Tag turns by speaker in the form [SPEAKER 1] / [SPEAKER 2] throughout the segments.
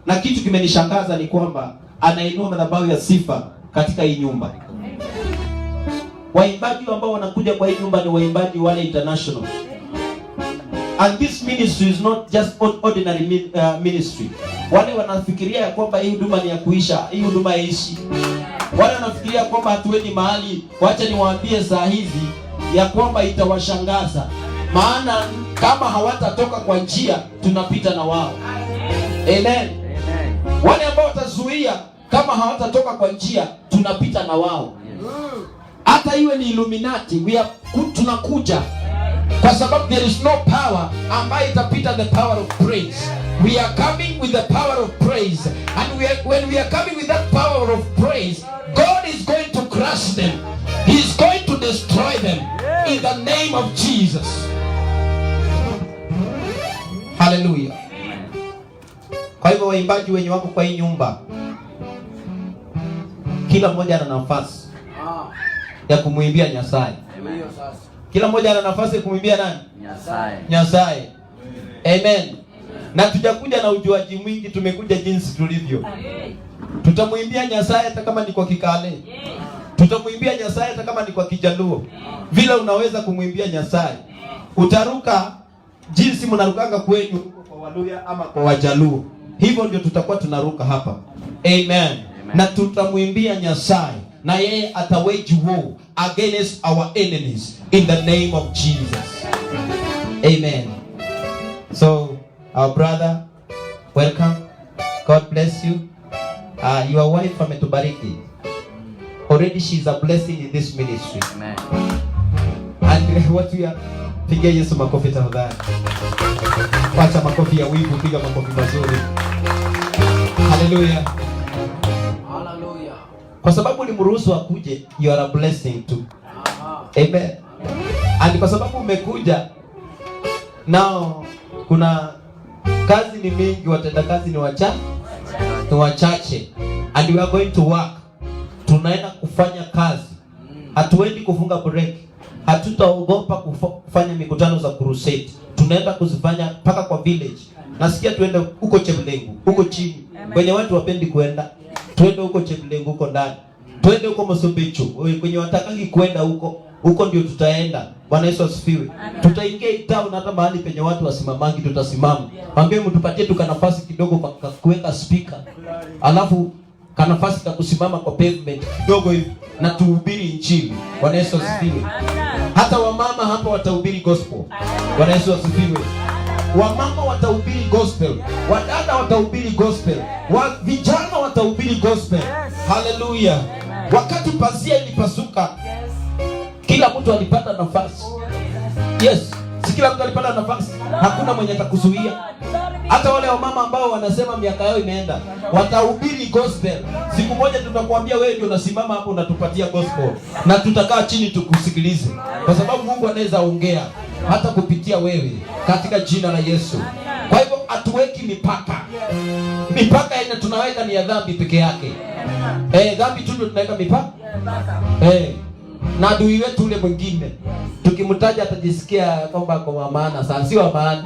[SPEAKER 1] Na kitu kimenishangaza ni kwamba anainua madhabahu ya sifa katika hii nyumba. Waimbaji ambao wanakuja kwa hii nyumba ni waimbaji wale international. And this ministry is not just ordinary ministry. Wale wanafikiria kwamba hii huduma ni ya kuisha, hii huduma haishi. Wale wanafikiria kwamba hatuendi mahali. Wacha niwaambie saa hizi ya kwamba itawashangaza. Maana kama hawatatoka kwa njia, tunapita na wao. Amen. Wale ambao watazuia, kama hawatatoka kwa njia, tunapita na wao. Hata iwe ni Illuminati, tunakuja. Kwa sababu there is no power ambayo itapita the power of praise. We are coming with the power of praise. And when we are coming with that power of praise, God is going to crush them. He is going to destroy them in the name of Jesus. Hallelujah. Kwa hivyo waimbaji wenye wako kwa hii nyumba, kila mmoja ana nafasi ya kumwimbia Nyasaye. Kila mmoja ana nafasi ya kumwimbia nani? Nyasaye. Amen. Na tujakuja na ujuaji mwingi, tumekuja jinsi tulivyo. Tutamwimbia Nyasaye hata kama ni kwa Kikale. Tutamwimbia Nyasaye hata kama ni kwa Kijaluo. Vile unaweza kumwimbia Nyasaye. Utaruka jinsi mnarukanga kwenu kwa Waluya ama kwa Wajaluo. Hivyo ndio tutakuwa tunaruka hapa. Amen. Na tutamwimbia Nyasaye, na yeye atawage war against our enemies in the name of Jesus. Amen. So our brother, welcome. God bless you. Your wife ametubariki. Already she's a blessing in this ministry.
[SPEAKER 2] Amen.
[SPEAKER 1] And what we are, piga Yesu makofi tafadhali. Wacha makofi ya wivu, piga makofi mazuri. Hallelujah.
[SPEAKER 2] Hallelujah.
[SPEAKER 1] Kwa sababu ulimruhusu akuje, you are a blessing too. Amen. And kwa sababu umekuja, now kuna kazi ni mingi, watenda kazi ni wachache. And we are going to work. Tunaenda kufanya kazi. Hatuendi kufunga break. Hatutaogopa kufanya mikutano za crusade. Tunaenda kuzifanya paka kwa village. Nasikia tuende huko Chemlengu, huko chini. Kwenye watu wapendi kuenda. Tuende huko Chemlengu, huko ndani. Tuende huko Mosombecho. Kwenye watakangi kuenda huko ndio tutaenda. Bwana Yesu asifiwe. Tutaingia town hata mahali penye watu wasimamangi, tutasimama. Mwambie mtupatie tu nafasi kidogo kwa kuweka speaker. Alafu kanafasi ka kusimama kwa pavement kidogo hivi na tuhubiri injili. Bwana Yesu asifiwe. Hata wamama hapa watahubiri gospel. Bwana Yesu asifiwe. Wamama watahubiri gospel, wadada watahubiri gospel, vijana watahubiri gospel. Hallelujah. Wakati pazia ilipasuka, kila mtu alipata nafasi. Yes, si kila mtu alipata nafasi. Hakuna mwenye atakuzuia. Hata wale wamama ambao wanasema miaka yao imeenda, watahubiri gospel. Siku moja tutakwambia wewe ndio unasimama hapo unatupatia gospel, na tutakaa chini tukusikilize, kwa sababu Mungu anaweza ongea hata kupitia wewe katika jina la Yesu. Kwa hivyo hatuweki mipaka. Mipaka ile tunaweka ni ya dhambi peke yake. Dhambi tu ndio tunaweka mipaka. Na adui wetu ule mwingine tukimtaja atajisikia kwamba kwa maana sana, si wa maana.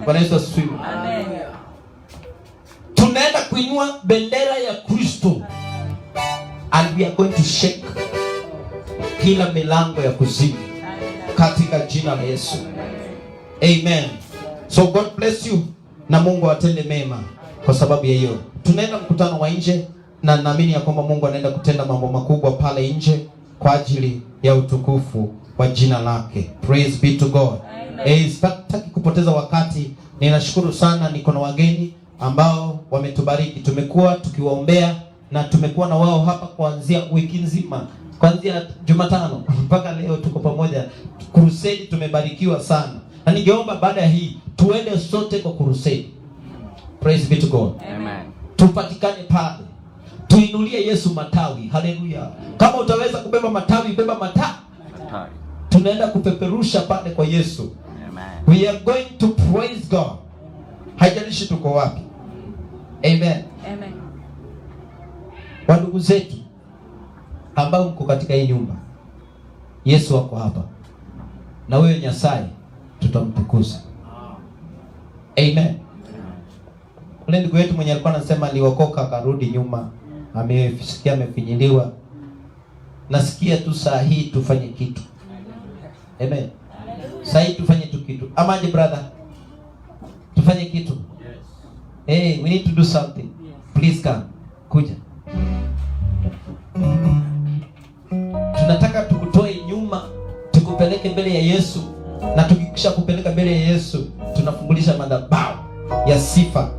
[SPEAKER 1] Bwana Yesu asifiwe. Amen. Tunaenda kuinua bendera ya Kristo, and we are going to shake kila milango ya kuzimu katika jina la Yesu. Amen. So God bless you, na Mungu atende mema kwa sababu ya hiyo. Tunaenda mkutano wa nje, na naamini ya kwamba Mungu anaenda kutenda mambo makubwa pale nje kwa ajili ya utukufu wa jina lake. Praise be to God. Sitaki kupoteza wakati. Ninashukuru sana, niko na wageni ambao wametubariki. Tumekuwa tukiwaombea na tumekuwa na wao hapa kuanzia wiki nzima. Kuanzia Jumatano mpaka leo tuko pamoja. Crusade tumebarikiwa sana. Na ningeomba baada ya hii tuende sote kwa crusade. Praise be to God.
[SPEAKER 2] Amen.
[SPEAKER 1] Tupatikane pale. Tuinulie Yesu matawi. Hallelujah. Kama utaweza kubeba matawi, beba matawi. Tunaenda kupeperusha pale kwa Yesu.
[SPEAKER 2] Amen.
[SPEAKER 1] We are going to praise God. Haijalishi tuko wapi. Amen.
[SPEAKER 3] Amen.
[SPEAKER 1] Wandugu zetu ambao mko katika hii nyumba, Yesu wako hapa. Na wewe Nyasaye tutamtukuza. Amen. Ule ndugu yetu mwenye alikuwa anasema aliokoka akarudi nyuma, amesikia amefinyiliwa. Nasikia tu saa hii tufanye kitu. Amen. Saa hii tufanye tu kitu. Amaje brother? Tufanye kitu. Hey, we need to do something. Please come. Kuja. Tunataka tukutoe nyuma, tukupeleke mbele ya Yesu, na tukikisha kupeleka mbele ya Yesu, tunafungulisha madhabahu ya sifa.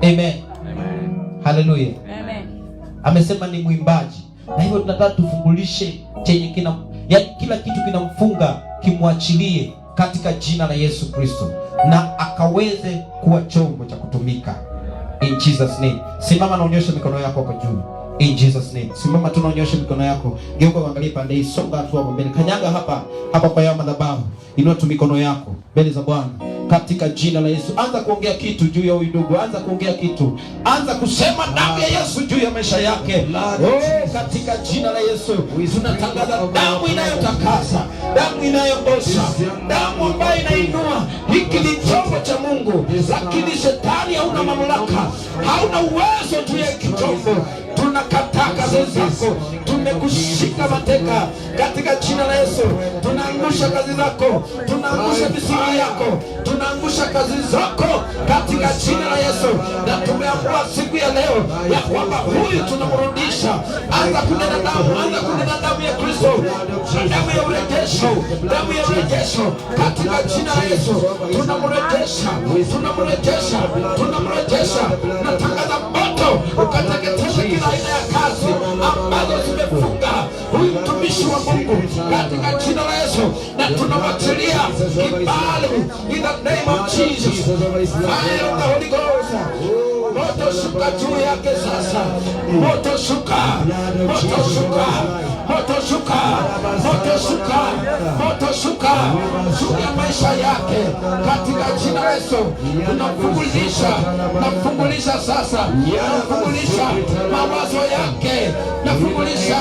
[SPEAKER 1] Amen. Amen. Hallelujah. Amen. Amesema ni mwimbaji. Na hivyo tunataka tufungulishe chenye kila kitu kinamfunga, kimwachilie katika jina la Yesu Kristo, na akaweze kuwa chombo cha kutumika. In Jesus name. Simama na unyoshe mikono yako kwa juu. In Jesus name. Simama tu na unyoshe mikono yako. Geuka uangalie pande hii, songa hatua mbele. Kanyaga hapa kwa yao madhabahu. Inua tu mikono yako mbele za Bwana katika jina la Yesu. Anza kuongea kitu juu ya huyu ndugu. Anza kuongea kitu. Anza kusema damu ya Yesu juu ya maisha yake. Katika jina la Yesu. Tunatangaza damu inayotakasa, damu inayoosha, damu ambayo inainua. Hiki ni chombo cha Mungu, lakini shetani hauna mamlaka, hauna uwezo juu ya chombo. Tunakataa kazi zako, tumekushika mateka katika jina la Yesu. Tunaangusha kazi zako, tunaangusha misingi yako, tunaangusha kazi zako katika jina la Yesu. Na tumeamua siku ya leo ya kwamba huyu tunamrudisha. Anza kunena damu, anza kunena damu ya Kristo, damu ya urejesho, damu ya urejesho katika jina la Yesu. Tunamrejesha, tunamrejesha, tunamrejesha. Natangaza moto ukateketeze kila aina ya kazi ambazo zimefunga huyu mtumishi wa Mungu katika jina la Yesu, na tunamwachilia kibali in the name of Jesus. Fire of the Holy Ghost. Moto shuka juu yake sasa. Moto shuka, moto shuka, moto shuka, moto shuka, moto shuka juu ya maisha yake katika jina la Yesu. Tunamfungulisha, nafungulisha sasa, nafungulisha mawazo yake, nafungulisha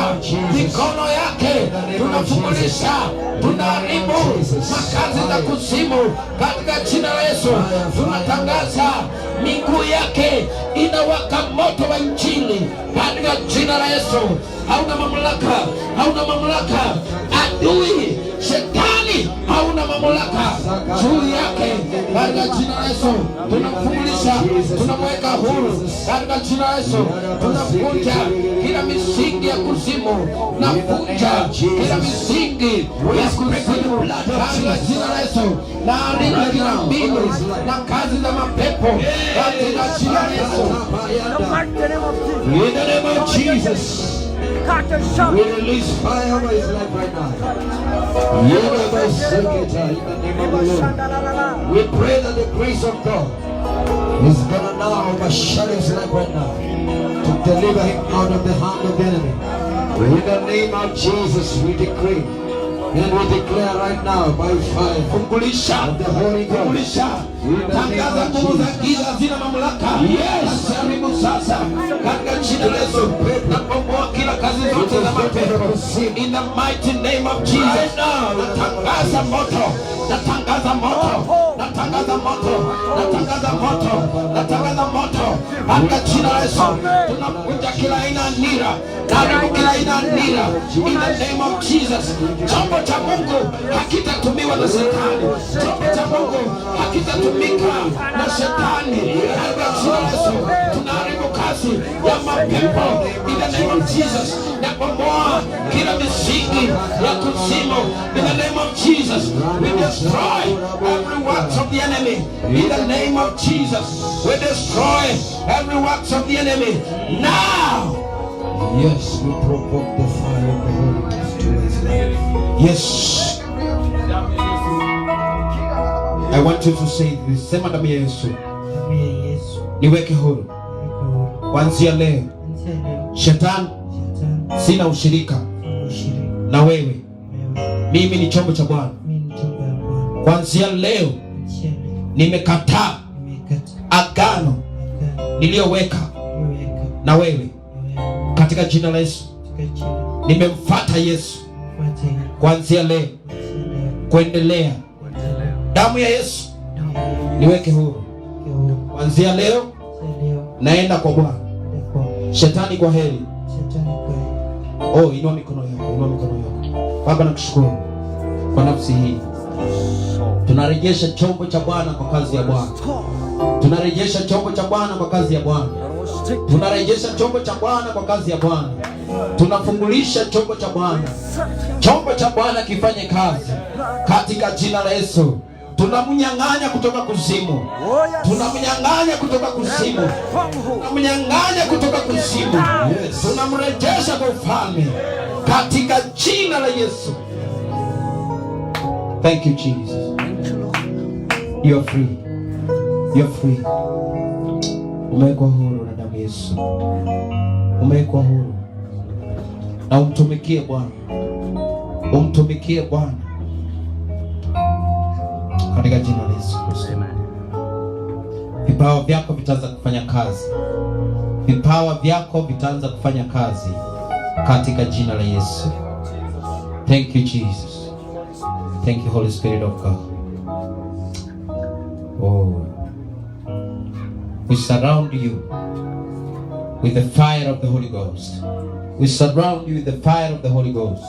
[SPEAKER 1] mikono yake, tunafungulisha, tunaharibu makazi za kuzimu katika jina la Yesu. Tunatangaza miguu yake inawaka moto wa Injili katika jina la Yesu. Hauna mamlaka, hauna mamlaka. Adui shetani hauna mamlaka juu yake katika jina la Yesu. Tunamfungulisha, tunamweka huru katika jina la Yesu. Tunavunja kila misingi ya kuzimu, navunja kila misingi ya kuzimu katika jina la Yesu. Na haribu kila mbinu na kazi za mapepo katika jina la Yesu. In the name of Jesus. We release fire over his life right now. In the name of the Lord. We pray that the grace of God is going to now overshadow his life right now, to deliver him out of the hand of the enemy. In the name of Jesus, we decree and we declare right now by fire of the Holy Ghost. Tangaza nguvu za giza zina mamlaka. Yes, karibu sasa katika jina la Yesu. Na kuondoa kila kazi zote za mapepo in the mighty name of Jesus. Natangaza moto, natangaza moto, natangaza moto, natangaza moto, natangaza moto katika jina la Yesu. Tunavunja kila aina ya nira, karibu kila aina ya nira in the name of Jesus. Chombo cha Mungu hakitatumiwa na shetani. Chombo cha Mungu hakitatumiwa na shetani katika jina la Yesu. Tunaharibu kazi ya mapepo in the name of Jesus, na kubomoa kila misingi ya kuzimu in the name of Jesus. We destroy every works of the enemy in the name of Jesus. We destroy every works of the enemy now. Yes, we provoke the fire of the Holy Ghost to his life. Yes. I want you to say this. Sema damu ya Yesu. Niweke huru. Kuanzia leo. Shetani, sina ushirika na wewe. Mimi ni chombo cha Bwana. Kuanzia leo nimekataa agano niliyoweka na wewe katika jina la Yesu. Nimemfuata Yesu. Kuanzia leo kuendelea, damu ya Yesu niweke huru. Kuanzia leo naenda kwa Bwana. Shetani kwa heri. Oh, inua mikono yako. Baba, nakushukuru kwa nafsi hii. Tunarejesha chombo cha Bwana kwa kazi ya Bwana. Tunarejesha chombo cha Bwana kwa kazi ya Bwana. Tunarejesha chombo cha Bwana kwa kazi ya Bwana. Tunafungulisha chombo cha Bwana. Chombo cha Bwana kifanye kazi katika jina la Yesu. Tunamnyang'anya kutoka kuzimu. Tunamnyang'anya kutoka kuzimu. Tunamnyang'anya kutoka kuzimu. Tunamrejesha kwa ufalme katika jina la Yesu. Thank you, Jesus. You are free. You are free. Umewekwa huru na damu Yesu. Umewekwa huru. Na umtumikie Bwana. Umtumikie Bwana katika jina la Yesu Kristo. Vipawa vyako vitaanza kufanya kazi. Vipawa vyako vitaanza kufanya kazi katika jina la Yesu. Thank you, Jesus. Thank you, Holy Spirit of God. Oh, we surround you with the fire of the Holy Ghost. We surround you with the fire of the Holy Ghost.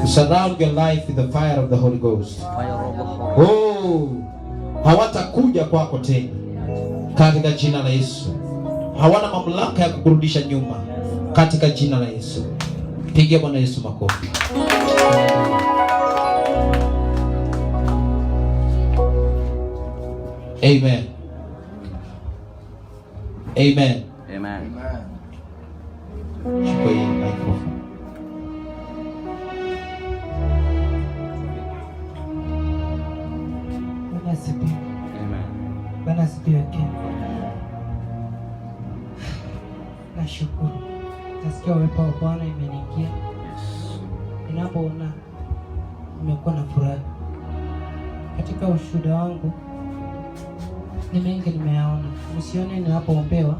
[SPEAKER 1] We surround your life with the fire of the Holy Ghost. Oh, hawatakuja kwako tena katika jina la Yesu. Hawana mamlaka ya kukurudisha nyuma katika jina la Yesu. Pigia Bwana Yesu makofi. Amen. Amen.
[SPEAKER 2] Amen.
[SPEAKER 1] Chukua hii microphone.
[SPEAKER 3] Bwana asifiwe.
[SPEAKER 2] Amen.
[SPEAKER 3] Bwana asifiwe. Nashukuru. Nasikia uwepo wa Bwana imeniingia. Ninapoona nimekuwa na furaha. Katika ushuhuda wangu ni mengi nimeyaona. Msione ninapoombewa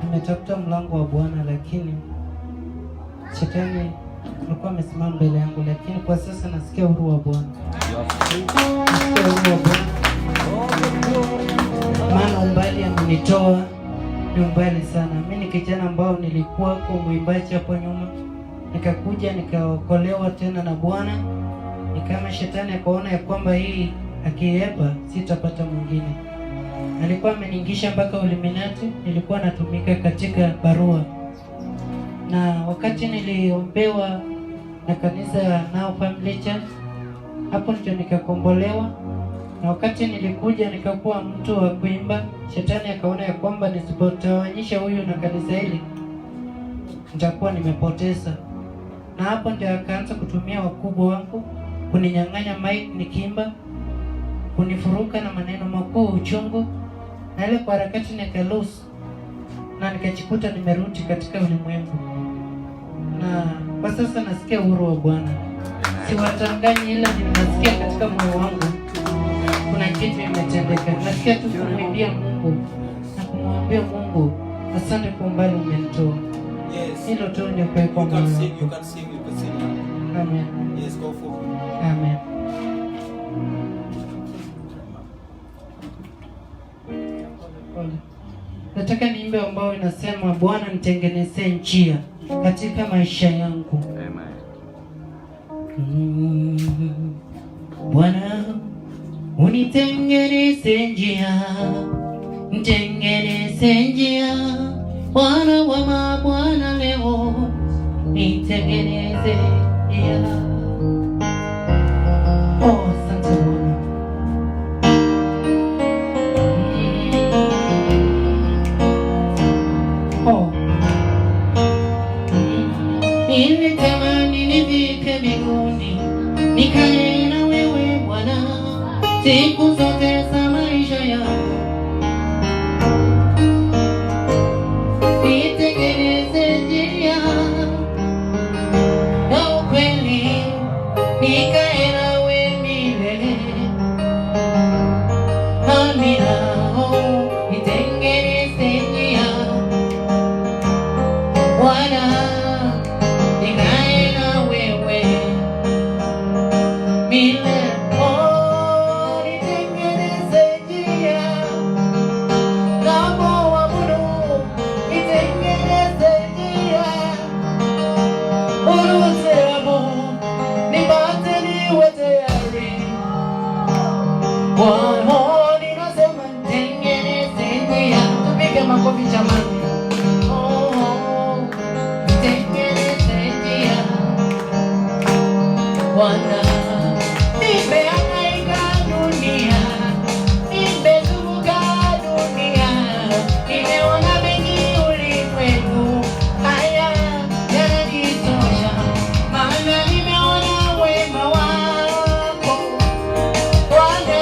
[SPEAKER 3] nimetafuta mlango wa Bwana, lakini shetani alikuwa amesimama mbele yangu, lakini kwa sasa nasikia uhuru wa Bwana. Nasikia uhuru wa Bwana. Maana umbali amenitoa ni umbali sana. Mimi ni kijana ambao nilikuwa kwa mwimbaji hapo nyuma, nikakuja nikaokolewa tena na Bwana. Nikama shetani akaona ya kwamba hii akiepa sitapata mwingine. Alikuwa ameniingisha mpaka Illuminati. Nilikuwa natumika katika barua, na wakati niliombewa na kanisa Now Family Church, hapo ndio nikakombolewa. Na wakati nilikuja nikakuwa mtu wa kuimba, shetani akaona ya kwamba nisipotawanyisha huyu na kanisa hili nitakuwa nimepoteza. Na hapo ndio akaanza kutumia wakubwa wangu kuninyang'anya mic nikiimba, kunifuruka na maneno makuu uchungu, na ile kwa harakati nikalusu na nikajikuta nimerudi katika ulimwengu. Na kwa sasa nasikia uhuru wa Bwana. Siwatanganyi, ila ninasikia katika moyo wangu kuna kitu imetendeka. Nasikia tu kumwimbia Mungu na kumwambia Mungu asante kwa umbali umenitoa. Hilo tu ndio kwa moyo wangu. Amen.
[SPEAKER 1] Yes, go for it.
[SPEAKER 3] Amen. Nataka niimbe ambao inasema Bwana nitengenezee njia katika maisha yangu.
[SPEAKER 2] Amen.
[SPEAKER 3] Bwana unitengeneze njia, nitengeneze njia. Bwana wa mabwana leo nitengeneze njia. Oh, asante Bwana. Nilitamani nifike mbinguni nikae na wewe Bwana siku zote za maisha yangu. Nitengeneze njia ya ukweli Bwana ninasema tengeneze njia. Tupige makofi jamani. Tengeneze njia. Bwana nimehangaika dunia, nimezunguka dunia, nimeona mengi ulimwengu, haya yananitosha, maana nimeona wema wako. Bwana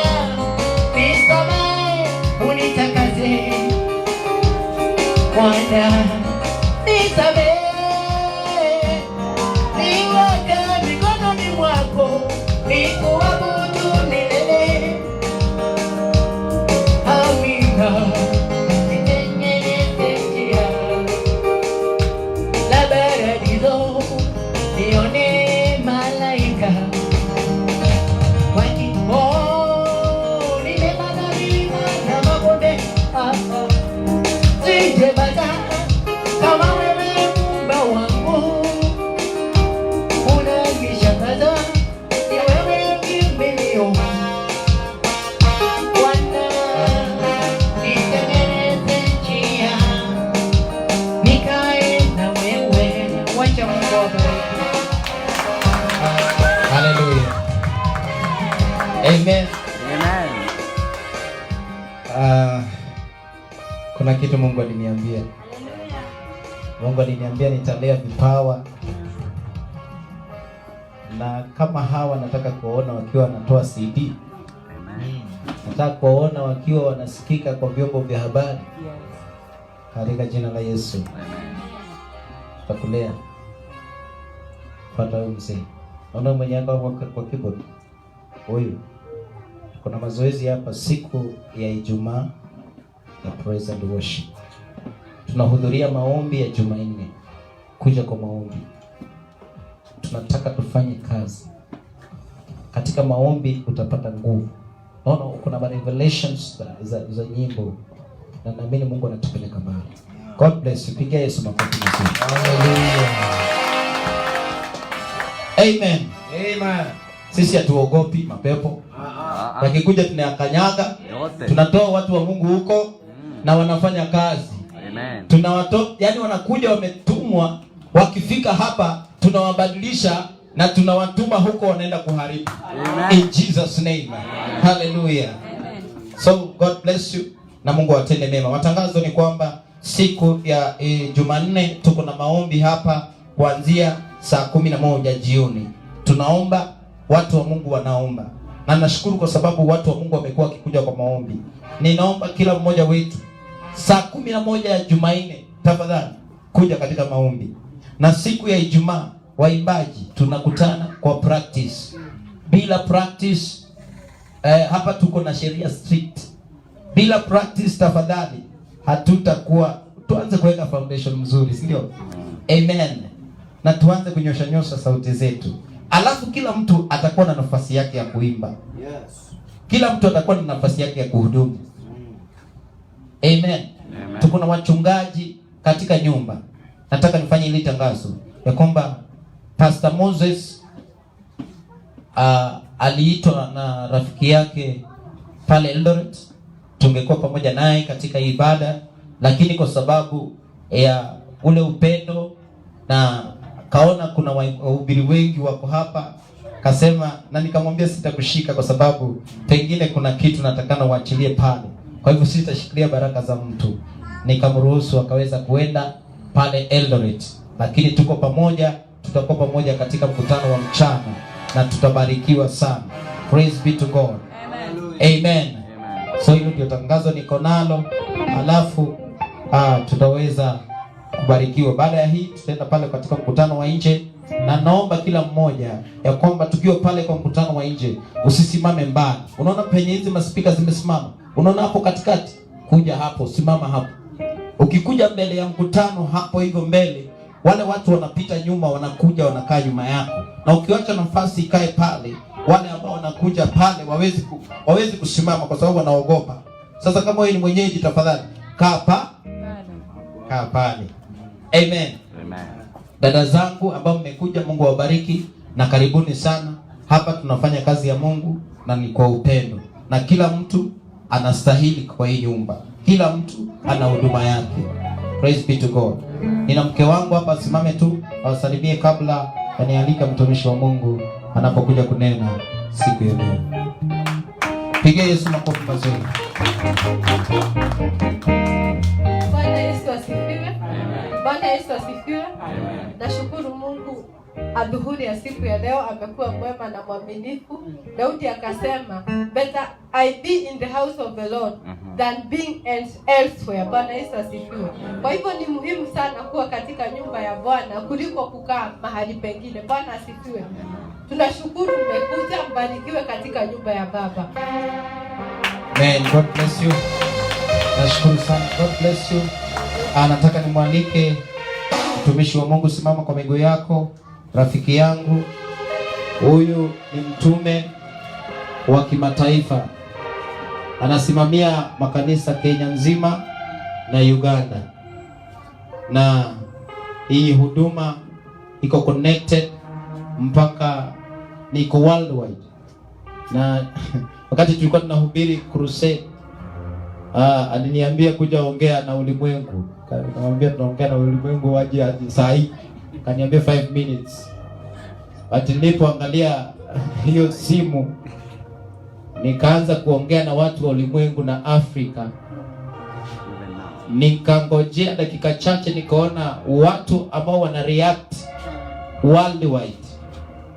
[SPEAKER 3] nisamehe, unitakase. Bwana nisamehe, niweke mikononi mwako, nikuabudu milele. Amina. Nitengeneze njia, la paradiso, nione malaika nimepanda milima na mabonde, sijapata kama wewe Muumba wangu. Unanishangaza, ni wewe kimbilio. Bwana nitengeneze njia, nikae na wewe. Wacha Mungu awabariki.
[SPEAKER 1] Hallelujah. Amen. Kuna kitu Mungu aliniambia. Mungu aliniambia nitalea vipawa, na kama hawa nataka kuona wakiwa wanatoa CD. Nataka kuona wakiwa wanasikika kwa vyombo vya habari. Katika jina la Yesu. Tutakulea. Pata huyu mzee. Naona mwenye hapa kwa keyboard. Huyu. Kuna mazoezi hapa siku ya Ijumaa ya praise and worship. Tunahudhuria maombi ya Jumanne. Kuja kwa maombi. Tunataka tufanye kazi. Katika maombi utapata nguvu. Naona kuna revelations za nyimbo. Na naamini Mungu anatupeleka mbali. God bless you. Pigia Yesu makofi mazuri. Hallelujah. Amen.
[SPEAKER 2] Amen.
[SPEAKER 1] Sisi hatuogopi mapepo. Yakikuja tunayakanyaga. Tunatoa watu wa Mungu huko na wanafanya kazi.
[SPEAKER 2] Amen.
[SPEAKER 1] Tunawatoa, yani wanakuja wametumwa, wakifika hapa tunawabadilisha na tunawatuma huko wanaenda kuharibu.
[SPEAKER 2] Amen.
[SPEAKER 1] In Jesus name. Amen. Hallelujah. Amen. So God bless you na Mungu atende mema. Matangazo ni kwamba siku ya Jumanne tuko na maombi hapa kuanzia saa 11 jioni. Tunaomba, watu wa Mungu wanaomba. Na nashukuru kwa sababu watu wa Mungu wamekuwa wakikuja kwa maombi. Ninaomba kila mmoja wetu saa 11 ya Jumanne tafadhali kuja katika maombi. Na siku ya Ijumaa waimbaji tunakutana kwa practice. Bila practice hapa tuko na sheria strict. Bila practice tafadhali hatutakuwa, tuanze kuweka foundation mzuri, si ndio? Amen. Na tuanze kunyosha sauti zetu. Alafu kila mtu atakuwa na nafasi yake ya kuimba.
[SPEAKER 2] Yes.
[SPEAKER 1] Kila mtu atakuwa na nafasi yake ya kuhudumu. Amen. Amen. Tuko na wachungaji katika nyumba. Nataka nifanye ile tangazo ya kwamba Pastor Moses aliitwa na rafiki yake pale Eldoret. Tungekuwa pamoja naye katika ibada, lakini kwa sababu ya ule upendo na kaona kuna wahubiri wengi wako hapa, kasema, na nikamwambia sitakushika kwa sababu pengine kuna kitu natakana uachilie pale. Kwa hivyo sitashikilia baraka za mtu. Nikamruhusu akaweza kuenda pale Eldoret. Lakini tuko pamoja, tutakuwa pamoja katika mkutano wa mchana na tutabarikiwa sana. Praise be to God. Amen. Amen. So hilo ndio tangazo niko nalo. Alafu tutaweza kubarikiwa. Baada ya hii tutaenda pale katika mkutano wa nje, na naomba kila mmoja ya kwamba tukiwa pale kwa mkutano wa nje usisimame mbali. Unaona penye hizi maspika zimesimama? Unaona hapo katikati? Kuja hapo, simama hapo. Ukikuja mbele ya mkutano hapo hivyo mbele, wale watu wanapita nyuma wanakuja wanakaa nyuma yako. Na ukiacha nafasi ikae pale, wale ambao wanakuja pale wawezi kusimama kwa sababu wanaogopa. Sasa kama wewe ni mwenyeji tafadhali kaa pale. Amen. Amen. Dada zangu ambao mmekuja, Mungu awabariki na karibuni sana. Hapa tunafanya kazi ya Mungu na ni kwa upendo. na kila mtu anastahili kwa hii nyumba. Kila mtu ana huduma yake. Praise be to God. Nina mke wangu hapa, asimame tu awasalimie kabla anialika mtumishi wa Mungu anapokuja kunena siku ya leo. Pigia Yesu makofi mazuri.
[SPEAKER 4] Bwana Yesu asifiwe. Bwana Yesu asifiwe. Nashukuru Mungu adhuhuri ya siku ya leo amekuwa mwema na mwaminifu. Daudi akasema, better I be in the house of the Lord than being elsewhere. Bwana Yesu asifiwe. Kwa hivyo ni muhimu sana kuwa katika nyumba ya Bwana kuliko kukaa mahali pengine. Bwana asifiwe. Tunashukuru mmekuja, mbarikiwe katika nyumba ya Baba.
[SPEAKER 1] Amen. God bless you. Nashukuru sana. God bless you. Nataka nimwalike mtumishi wa Mungu, simama kwa miguu yako. Rafiki yangu huyu ni mtume wa kimataifa, anasimamia makanisa Kenya nzima na Uganda, na hii huduma iko connected mpaka niko worldwide. Na wakati tulikuwa tunahubiri crusade, aliniambia kuja ongea na ulimwengu. Nikamwambia tunaongea na ulimwengu waje saa hii. Kaniambia 5 minutes. But nilipoangalia hiyo simu, nikaanza kuongea na watu wa ulimwengu na Afrika. Nikangojea dakika chache, nikaona watu ambao wana react worldwide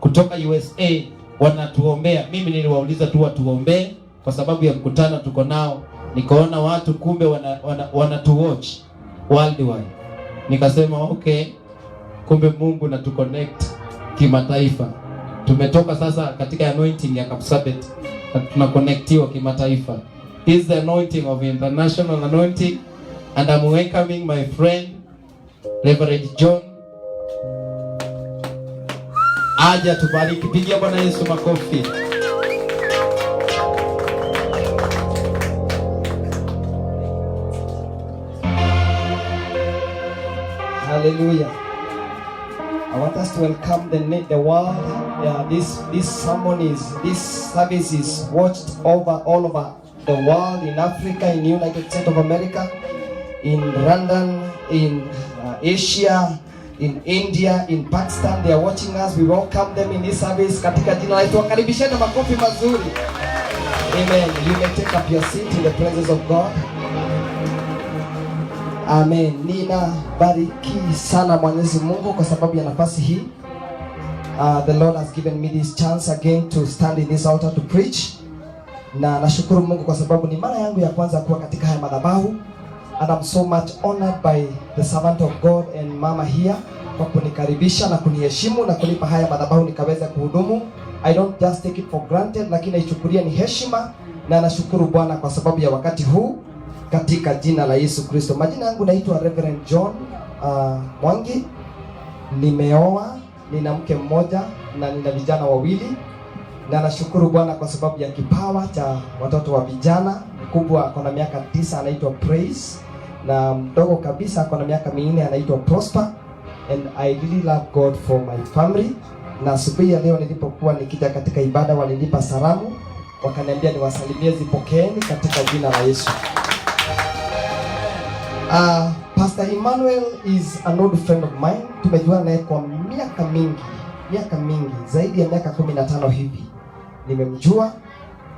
[SPEAKER 1] kutoka USA wanatuombea. Mimi niliwauliza tu watuombee kwa sababu ya mkutano tuko nao. Nikaona watu kumbe wanatuwatch worldwide. Nikasema okay, kumbe Mungu na tu connect kimataifa. Tumetoka sasa katika anointing ya Kapsabet na tuna connectiwa kimataifa. This is the anointing of international anointing, and I'm welcoming my friend Reverend John. Aja tubariki. Pigia Bwana Yesu makofi.
[SPEAKER 5] Hallelujah. I want us to welcome the world. This service is watched all over the world, in Africa, in the United States of America, in London, in Asia, in India, in Pakistan. They are watching us. We welcome them in this service. Katika jina la Yesu, wakaribisheni makofi mazuri. Amen. You may take up your seat in the presence of God. Amen. Ninabariki sana Mwenyezi Mungu kwa sababu ya nafasi hii. The Lord has given me this chance again to stand in this altar to preach. Na nashukuru Mungu kwa sababu ni mara yangu ya kwanza kuwa katika haya madhabahu. And I'm so much honored by the servant of God and mama here kwa kunikaribisha na kuniheshimu na kunipa haya madhabahu nikaweza kuhudumu. I don't just take it for granted, lakini naichukulia ni heshima, na nashukuru Bwana kwa sababu ya wakati huu katika jina la Yesu Kristo. Majina yangu naitwa Reverend John Mwangi. Nimeoa, nina mke mmoja na nina vijana wawili, na nashukuru Bwana kwa sababu ya kipawa cha watoto wa vijana. Mkubwa ako na miaka 9 anaitwa Praise, na mdogo kabisa ako na miaka 4 anaitwa Prosper. And I really love God for my family. Na asubuhi ya leo nilipokuwa nikija katika ibada, walinipa salamu, wakaniambia niwasalimie, zipokeeni katika jina la Yesu. Pastor Emmanuel is an old friend of mine. Tumejuana naye kwa miaka mingi, zaidi ya miaka 15 hivi. Nimemjua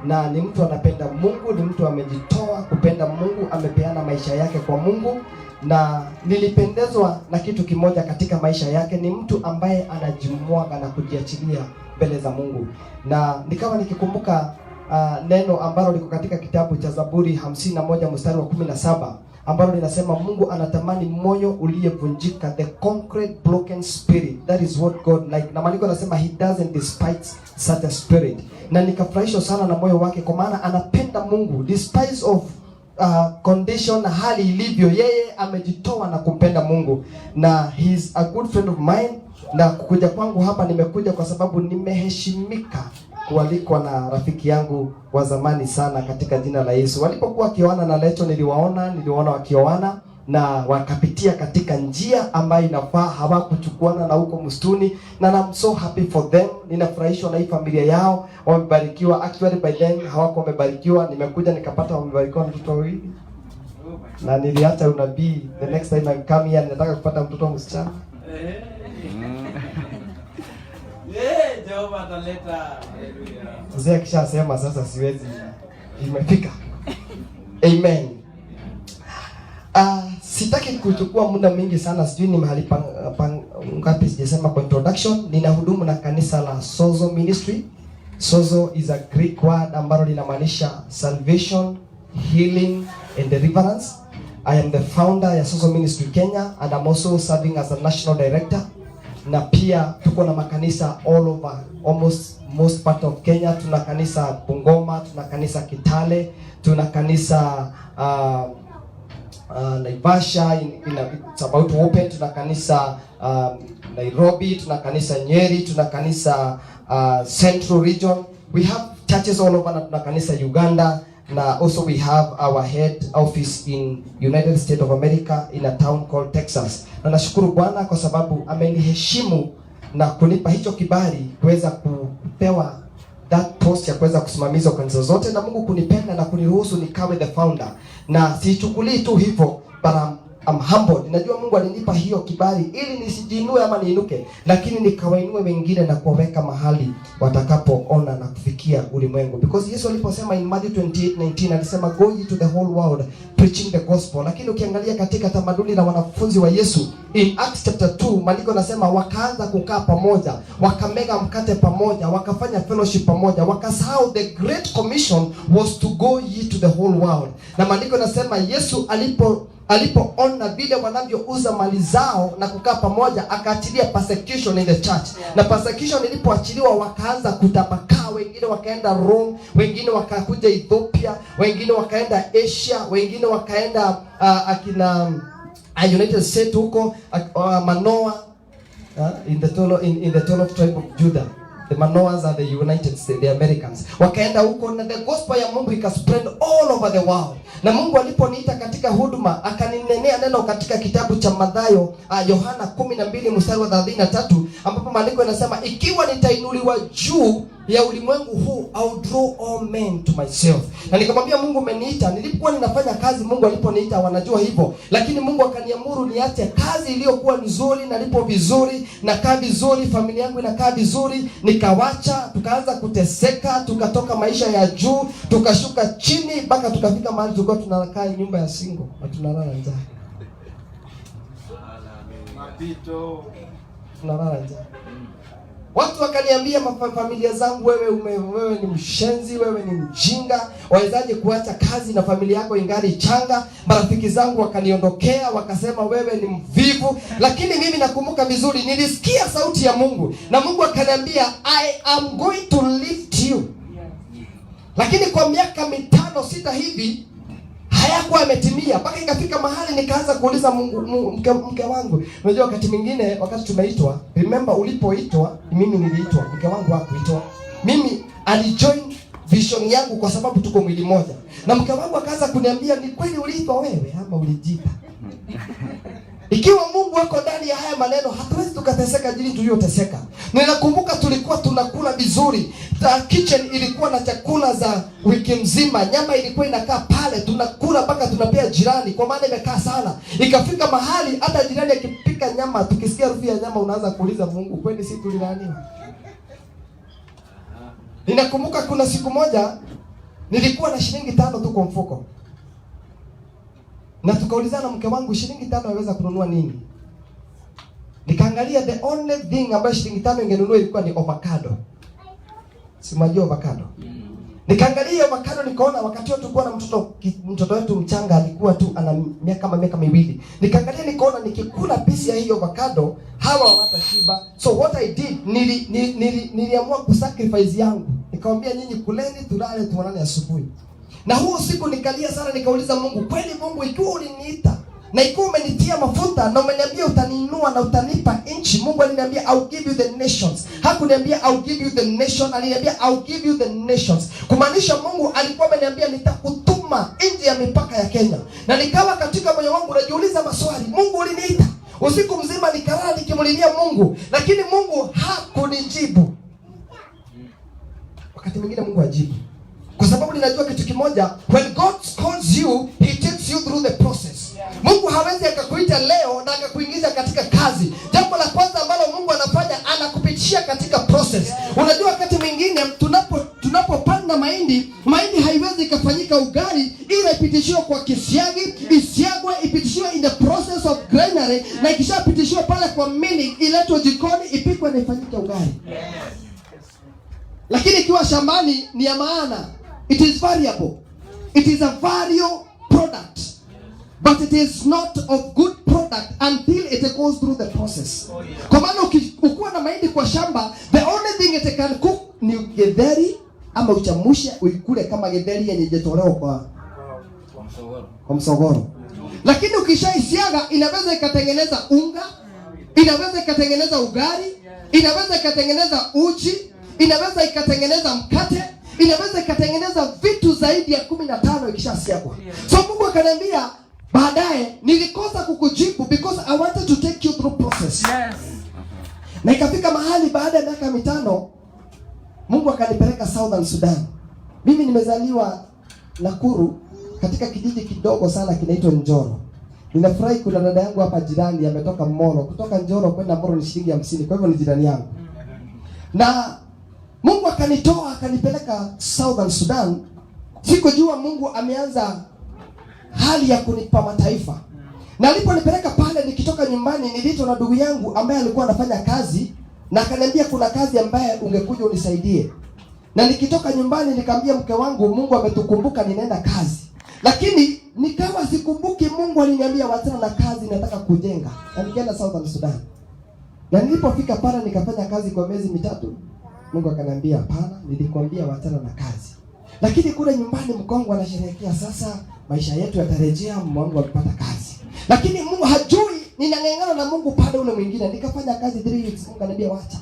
[SPEAKER 5] na ni mtu anapenda Mungu, ni mtu amejitoa kupenda Mungu, amepeana maisha yake kwa Mungu, na nilipendezwa na kitu kimoja katika maisha yake. Ni mtu ambaye anajimwaga na kujiachilia mbele za Mungu. Na nikawa nikikumbuka neno ambalo liko katika kitabu cha Zaburi 51 mstari wa 17 ambalo linasema Mungu anatamani moyo uliyevunjika, the concrete broken spirit. That is what God like. Na maandiko yanasema he doesn't despise such a spirit. Na nikafurahishwa sana na moyo wake, kwa maana anapenda Mungu despite of condition, hali ilivyo, yeye amejitoa na kumpenda Mungu, na he is a good friend of mine. Na kukuja kwangu hapa, nimekuja kwa sababu nimeheshimika kualikwa na rafiki yangu wa zamani sana katika jina la Yesu. Walipokuwa wakioana na Leto, niliwaona wakioana, na wakapitia katika njia ambayo inafaa, hawakuchukuana na huko msituni, na I'm so happy for them. Ninafurahishwa na hii familia yao, wamebarikiwa. Actually by then hawako wamebarikiwa, nimekuja nikapata wamebarikiwa watoto wawili, na niliacha unabii. The next time I come here nataka kupata mtoto msichana.
[SPEAKER 2] Jehova ataleta. Haleluya.
[SPEAKER 5] Mzee akishasema sasa siwezi, imefika. Amen. Sitaki kuchukua muda mwingi sana, sijui ni mahali ngapi sijasema kwa introduction. Ninahudumu na kanisa la Sozo Ministry. Sozo is a Greek word ambalo linamaanisha salvation, healing and deliverance. I am the founder ya Sozo Ministry Kenya, and I'm also serving as a national director. Na pia tuko na makanisa all over, almost most part of Kenya. Tuna kanisa Bungoma, tuna kanisa Kitale, tuna kanisa Naivasha, it's about to open. Tuna kanisa Nairobi, tuna kanisa Nyeri, tuna kanisa Central Region. We have churches all over, na tuna kanisa Uganda, na also we have our head office in United States of America in a town called Texas. Na nashukuru Bwana kwa sababu ameniheshimu na kunipa hicho kibali kuweza kupewa that post ya kuweza kusimamia kanisa zote, na Mungu kunipenda na kuniruhusu nikawe the founder. Na siichukulii tu hivyo, but I'm humbled. Najua Mungu alinipa hiyo kibali ili nisijinue ama niinuke, lakini nikawainue wengine na kuwaweka mahali watakapoona na kufikia ulimwengu. Because Yesu aliposema in Matthew 28:19 alisema go ye to the whole world preaching the gospel. Lakini ukiangalia katika tamaduni la wanafunzi wa Yesu in Acts chapter 2, maandiko nasema wakaanza kukaa pamoja, wakamega mkate pamoja, wakafanya fellowship pamoja, wakasahau the great commission was to go ye to the whole world. Na maandiko nasema Yesu alipoona vile wanavyouza mali zao na kukaa pamoja, akaachilia persecution in the church. Na persecution ilipoachiliwa, wakaanza kutapakaa. Wengine wakaenda Rome, wengine wakakuja Ethiopia, wengine wakaenda Asia, wengine wakaenda akina United States huko, Manoa in the 12 tribe of Judah. The Manoas are the United States, the Americans. Wakaenda huko na the gospel ya Mungu ikaspread all over the world. Na Mungu aliponiita katika huduma, akaninenea neno katika kitabu cha Mathayo, Yohana 12:33, ambapo maandiko yanasema ikiwa nitainuliwa juu ya ulimwengu huu, I'll draw all men to myself. Na nikamwambia Mungu umeniita. Nilipokuwa ninafanya kazi, Mungu aliponiita wanajua hivyo, lakini Mungu akaniamuru niache kazi iliyokuwa nzuri, na lipo vizuri, na kaa vizuri, familia yangu inakaa vizuri, nikawacha. Tukaanza kuteseka, tukatoka maisha ya juu, tukashuka chini, mpaka tukafika mahali tulikuwa tunakaa nyumba ya single na tunalala njaa.
[SPEAKER 2] Mapito.
[SPEAKER 5] Tunalala njaa. Watu wakaniambia, familia zangu, wewe ni mshenzi, wewe ni mjinga, wawezaje kuacha kazi na familia yako ingali changa? Marafiki zangu wakaniondokea, wakasema wewe ni mvivu. Lakini mimi nakumbuka vizuri, nilisikia sauti ya Mungu, na Mungu akaniambia I am going to lift you. Lakini kwa miaka 5-6 hivi hayakuwa yametimia, mpaka ikafika mahali nikaanza kuuliza Mungu, mke wangu. Unajua wakati mwingine, wakati tumeitwa, remember ulipoitwa, mimi niliitwa, mke wangu hakuitwa. Mimi alijoin vision yangu kwa sababu tuko mwili moja. Na mke wangu akaanza kuniambia, ni kweli uliitwa wewe ama ulijipa? Ikiwa Mungu wako ndani ya haya maneno, hatuwezi tukateseka jili tuliyoteseka. Ninakumbuka tulikuwa tunakula vizuri. Kitchen ilikuwa na chakula za wiki mzima. Nyama ilikuwa inakaa pale, tunakula mpaka tunapea jirani kwa maana imekaa sana. Ikafika mahali hata jirani akipika nyama, tukisikia harufu ya nyama unaanza kuuliza Mungu, kwani si tulilaniwa? Ninakumbuka kuna siku moja nilikuwa na shilingi 5 tu kwa mfuko. Na tukaulizana mke wangu, shilingi 5 yaweza kununua nini? Nikaangalia the only thing ambayo shilingi 5 ingenunua ilikuwa ni avocado. Si mnajua avocado? Nikaangalia avocado, nikaona wakati huo tulikuwa na mtoto wetu mchanga, alikuwa tu ana miaka 2. Nikaangalia nikaona nikikula pisi ya hiyo avocado hawa hawatashiba. So what I did, niliamua kusacrifice yangu. Nikamwambia nyinyi kuleni, tulale, tuonane asubuhi. Na huo siku nikalia sana, nikauliza Mungu, kweli Mungu, ikiwa uliniita na ikiwa umenitia mafuta na umeniambia utaniinua na utanipa nchi, Mungu aliniambia I'll give you the nations. Hakuniambia I'll give you the nation, aliniambia I'll give you the nations. Kumaanisha Mungu alikuwa ameniambia nitakutuma kutuma nje ya mipaka ya Kenya. Na nikawa katika moyo wangu najiuliza maswali, Mungu uliniita. Usiku mzima nikalala nikimlilia Mungu, lakini Mungu hakunijibu. Wakati mwingine Mungu ajibu, kwa sababu ninajua kitu kimoja, when God calls you, he takes you through the process. Mungu hawezi akakuita leo na akakuingiza katika kazi. Jambo la kwanza ambalo Mungu anafanya, anakupitishia katika process. Unajua wakati mwingine tunapopanda mahindi haiwezi ikafanyika ugali ila ipitishiwe kwa kisiagi, isiagwe, ipitishiwe in the process of granary, na ikishapitishiwa pale kwa milling, iletwe jikoni, ipikwe na ifanyike ugali. Lakini ikiwa shambani ni ya maana, it is variable. It is a value product. But it is not of good product until it goes through the process. Kwa maana ukiwa na mahindi kwa shamba, the only thing it can cook ni githeri, ama uchamushe uikule kama githeri yenye jetolewa kwa msogoro. Lakini ukishaisiaga, inaweza ikatengeneza unga, inaweza ikatengeneza ugali, inaweza ikatengeneza uji, inaweza ikatengeneza mkate, inaweza ikatengeneza vitu zaidi ya 15 ikishasiagwa. So Mungu akaniambia baadaye, nilikosa kukujibu because I wanted to take you through process. Yes. Na ikafika mahali baada ya miaka 5 Mungu akanipeleka Southern Sudan. Mimi nimezaliwa Nakuru katika kijiji kidogo sana kinaitwa Njoro. Ninafurahi kuna dada yangu hapa jirani ametoka Moro. Kutoka Njoro kwenda Moro ni shilingi 50. Kwa hivyo ni jirani yangu. Na Mungu akanitoa akanipeleka Southern Sudan. Sikujua Mungu ameanza hali ya kunipa mataifa. Na aliponipeleka pale, nikitoka nyumbani niliitwa na ndugu yangu ambaye alikuwa anafanya kazi, na akaniambia kuna kazi ambaye ungekuja unisaidie. Na nikitoka nyumbani nikamwambia mke wangu, Mungu ametukumbuka, ninaenda kazi. Lakini nikawa sikumbuki Mungu aliniambia wachana na kazi, nataka kujenga. Na nikaenda Southern Sudan. Na nilipofika pale nikafanya kazi kwa miezi 3. Mungu akaniambia hapana, nilikwambia wachana na kazi. Lakini kule nyumbani mkongo anasherehekea sasa maisha yetu yatarejea, Mungu amepata kazi. Lakini Mungu hajui ninang'ang'ana na Mungu pale ule mwingine. Nikafanya kazi 3 weeks, Mungu ananiambia wacha.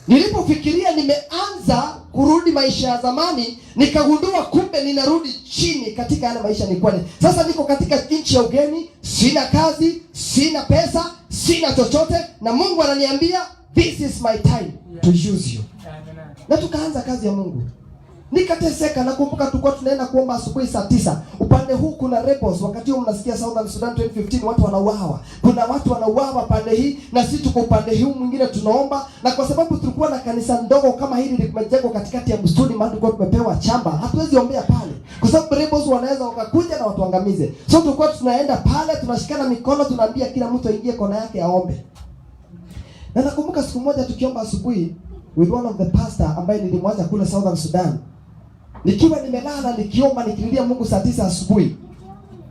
[SPEAKER 5] Nilipofikiria nimeanza kurudi maisha ya zamani, nikagundua kumbe ninarudi chini katika yale maisha nilikuwa. Sasa niko katika nchi ya ugeni, sina kazi, sina pesa, sina chochote, na Mungu ananiambia this is my time to use you. Na tukaanza kazi ya Mungu. Nikateseka. Nakumbuka tulikuwa tunaenda kuomba asubuhi saa 9. Upande huu kuna rebels. Wakati huo mnasikia Southern Sudan 2015 watu wanauawa. Kuna watu wanauawa pande hii, na sisi tuko upande huu mwingine tunaomba. Na kwa sababu tulikuwa na kanisa ndogo kama hili limejengwa katikati ya msituni, mahali tulikuwa tumepewa chamba, hatuwezi ombea pale kwa sababu rebels wanaweza wakakuja na watuangamize. So tulikuwa tunaenda pale, tunashikana mikono, tunaambia kila mtu aingie kona yake aombe. Na nakumbuka siku moja tukiomba asubuhi with one of the pastor ambaye nilimwacha kule Southern Sudan. Nikiwa nimelala nikiomba nikililia Mungu saa 9 asubuhi,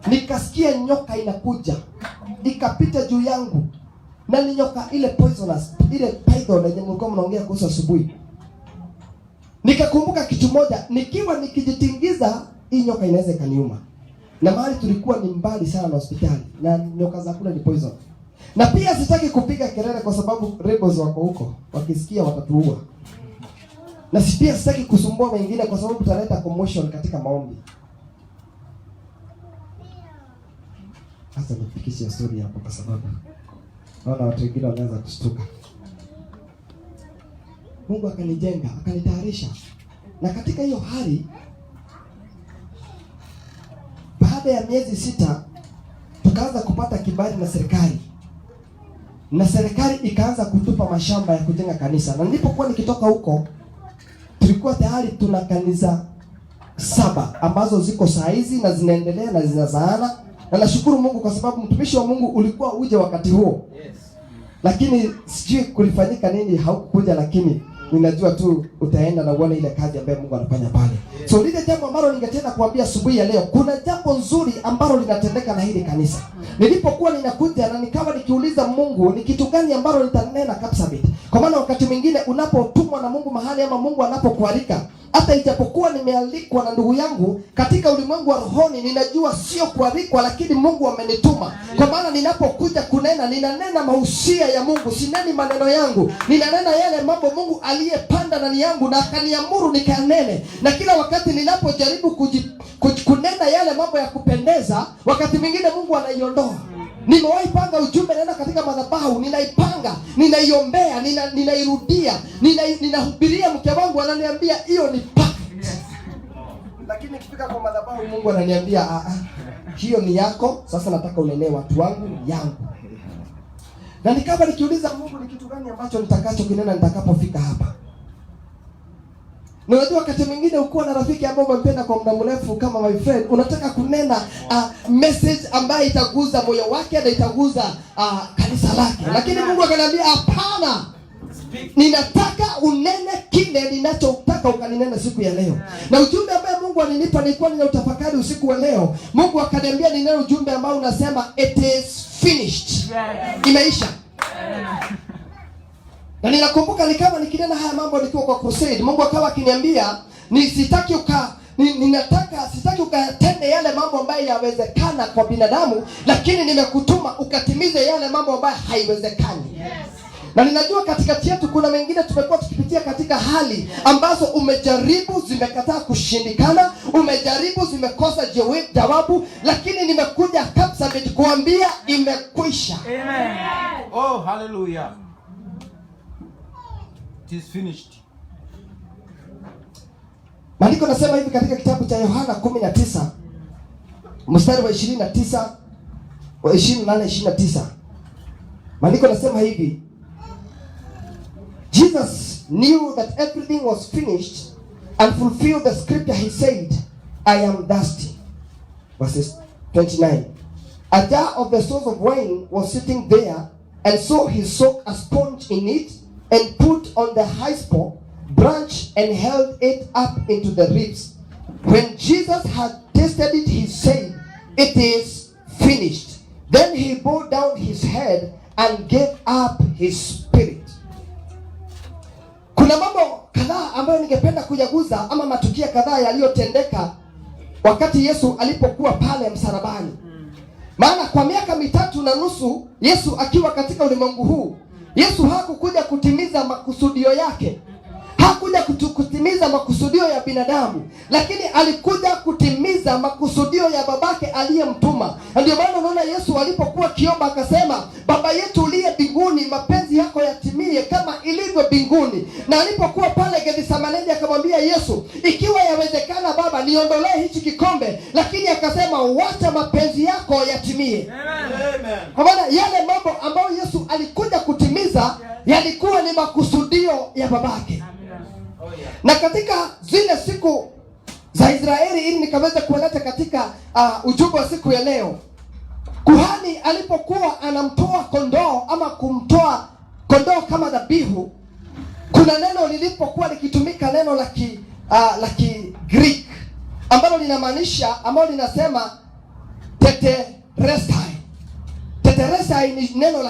[SPEAKER 5] nikasikia nyoka inakuja ikapita juu yangu, na ni nyoka ile poisonous, ile python yenye mlikuwa mnaongea kuhusu asubuhi. Nikakumbuka kitu moja, nikiwa nikijitingiza hii nyoka inaweza kaniuma, na mahali tulikuwa ni mbali sana na hospitali, na nyoka za kule ni poison. Na pia sitaki kupiga kelele kwa sababu rebels wako huko, wakisikia watatuua. Na pia sitaki kusumbua wengine kwa sababu tutaleta commotion katika maombi. Sasa nipikishe story hapo kwa sababu naona watu wengine wanaanza kushtuka. Mungu akanijenga, akanitayarisha. Na katika hiyo hali, baada ya miezi 6 tukaanza kupata kibali na serikali. Na serikali ikaanza kutupa mashamba ya kujenga kanisa. Na nilipokuwa nikitoka huko, tulikuwa tayari tuna kanisa 7 ambazo ziko saa hizi na zinaendelea na zinazaana. Na nashukuru Mungu kwa sababu mtumishi wa Mungu ulikuwa uje wakati huo. Yes. Lakini sijui kulifanyika nini haukuja, lakini ninajua tu utaenda na uone ile kazi ambayo Mungu anafanya pale. Yes. So lile jambo ambalo ningetaka kuambia asubuhi ya leo, kuna jambo nzuri ambalo linatendeka na hili kanisa. Nilipokuwa ninakuja na nikawa nikiuliza Mungu ni kitu gani ambalo litanena Kapsabet. Kwa maana wakati mwingine unapotumwa na Mungu mahali ama Mungu anapokualika, hata ijapokuwa nimealikwa na ndugu yangu katika ulimwengu wa rohoni, ninajua sio kualikwa, lakini Mungu amenituma. Kwa maana ninapokuja kunena, ninanena mahusia ya Mungu, sineni maneno yangu, ninanena yale mambo Mungu aliyepanda ndani yangu na akaniamuru nikanene. Na kila wakati ninapojaribu kunena yale mambo ya kupendeza, wakati mwingine Mungu anaiondoa. Nimewahi panga ujumbe naenda katika madhabahu, ninaipanga, ninaiombea, ninairudia, ninahubiria, mke wangu ananiambia hiyo ni perfect. Lakini nikifika kwa madhabahu Mungu ananiambia hiyo ni yako, sasa nataka unenee watu wangu yangu. Na nikaba nikiuliza Mungu ni kitu gani ambacho nitakacho kinena nitakapofika hapa. Na unajua wakati mwingine uko na rafiki ambaye umempenda kwa muda mrefu kama my friend, unataka kunena message ambayo itaguza moyo wake na itaguza kanisa lake. Lakini Mungu akaniambia hapana. Ninataka unene kile ninachotaka ukaninena siku ya leo. Na ujumbe ambao Mungu alinipa nilikuwa ninautafakari usiku wa leo. Mungu akaniambia ninene ujumbe ambao unasema it is finished. Imeisha. Na ninakumbuka nikama nikinena haya mambo nikiwa kwa crusade, Mungu akawa akiniambia sitaki ukatende yale mambo ambayo yawezekana kwa binadamu, lakini nimekutuma ukatimize yale mambo ambayo haiwezekani. Yes. Na ninajua katikati yetu kuna mengine tumekuwa tukipitia katika hali ambazo umejaribu zimekataa kushindikana, umejaribu zimekosa jawabu, lakini nimekuja kabisa kuambia imekwisha.
[SPEAKER 2] Amen. Oh, hallelujah. It is finished.
[SPEAKER 5] Maandiko nasema hivi katika kitabu cha Yohana 19 mstari wa 29 wa 28-29. Maandiko nasema hivi, Jesus knew that everything was finished and fulfilled the scripture. He said, I am thirsty. Verses 29. A jar of the source of wine was sitting there, and so he soaked a sponge in it and put on the hyssop branch and held it up into the ribs. When Jesus had tasted it, he said, it is finished. Then he bowed down his head and gave up his spirit. Kuna mambo kadhaa ambayo ningependa kuyaguza, ama matukio kadhaa yaliyotendeka wakati Yesu alipokuwa pale msalabani. Maana kwa miaka 3.5 Yesu akiwa katika ulimwengu huu, Yesu hakukuja kutimiza makusudio yake. Hakuja kutimiza makusudio ya binadamu, lakini alikuja kutimiza makusudio ya babake aliyemtuma. Ndio maana unaona Yesu alipokuwa kiomba akasema, Baba yetu uliye mbinguni, mapenzi yako yatimie kama ilivyo mbinguni. Na alipokuwa pale Gethsemane akamwambia Yesu, ikiwa yawezekana Baba niondolee hichi kikombe, lakini akasema wacha mapenzi yako yatimie. Amen. Kwa maana yale mambo ambayo Yesu alikuja kutimiza yalikuwa ni makusudio ya babake. Na katika zile siku za Israeli, ili nikaweza kuleta katika ujumbe wa siku ya leo, kuhani alipokuwa anamtoa kondoo ama kumtoa kondoo kama dhabihu, kuna neno lilipokuwa likitumika, neno la Greek ambalo linamaanisha, ambalo linasema tetelestai. Tetelestai ni neno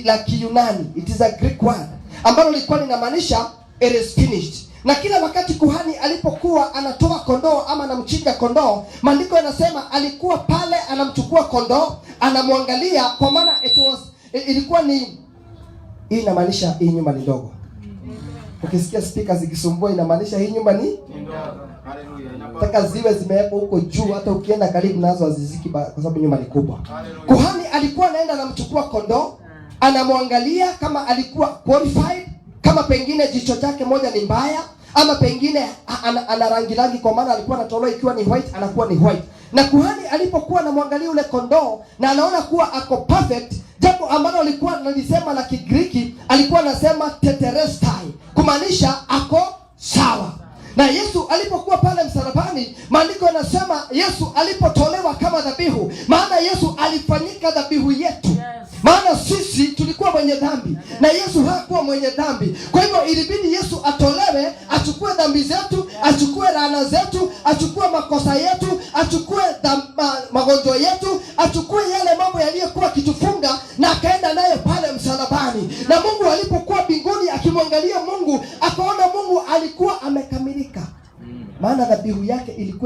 [SPEAKER 5] la Kiyunani, it is a Greek word ambalo lilikuwa linamaanisha it is finished. Na kila wakati kuhani alipokuwa anatoa kondoo ama anamchinja kondoo, maandiko yanasema alikuwa pale anamchukua kondoo, anamwangalia, kwa maana ilikuwa ni hii, inamaanisha hii nyumba ni ndogo. Ukisikia speakers zikisumbua inamaanisha hii nyumba ni ndogo. Haleluya. Nataka ziwe zimewekwa huko juu, hata ukienda karibu nazo haziziki kwa sababu nyumba ni kubwa. Kuhani alikuwa anaenda anamchukua kondoo, anamwangalia kama alikuwa qualified, kama pengine jicho chake moja ni mbaya, ama pengine ana rangi, kwa maana alikuwa anatolewa ikiwa ni white, anakuwa ni white. Na kuhani alipokuwa anamwangalia ule kondoo na anaona kuwa ako perfect, jambo ambalo alikuwa analisema la Kigiriki, alikuwa anasema tetelestai, kumaanisha ako sawa. Na Yesu alipokuwa pale msalabani, maandiko yanasema Yesu alipotolewa kama dhabihu, maana Yesu alifanyika dhabihu yetu. Maana sisi tulikuwa wenye dhambi na Yesu hakuwa mwenye dhambi. Kwa hivyo ilibidi Yesu atolewe, achukue dhambi zetu, achukue laana zetu, achukue makosa yetu, achukue magonjwa yetu, achukue yale mambo yaliyokuwa kitufunga, na akaenda naye pale msalabani. Na Mungu alipokuwa mbinguni akimwangalia Mungu, akaona Mungu alikuwa amekamilika.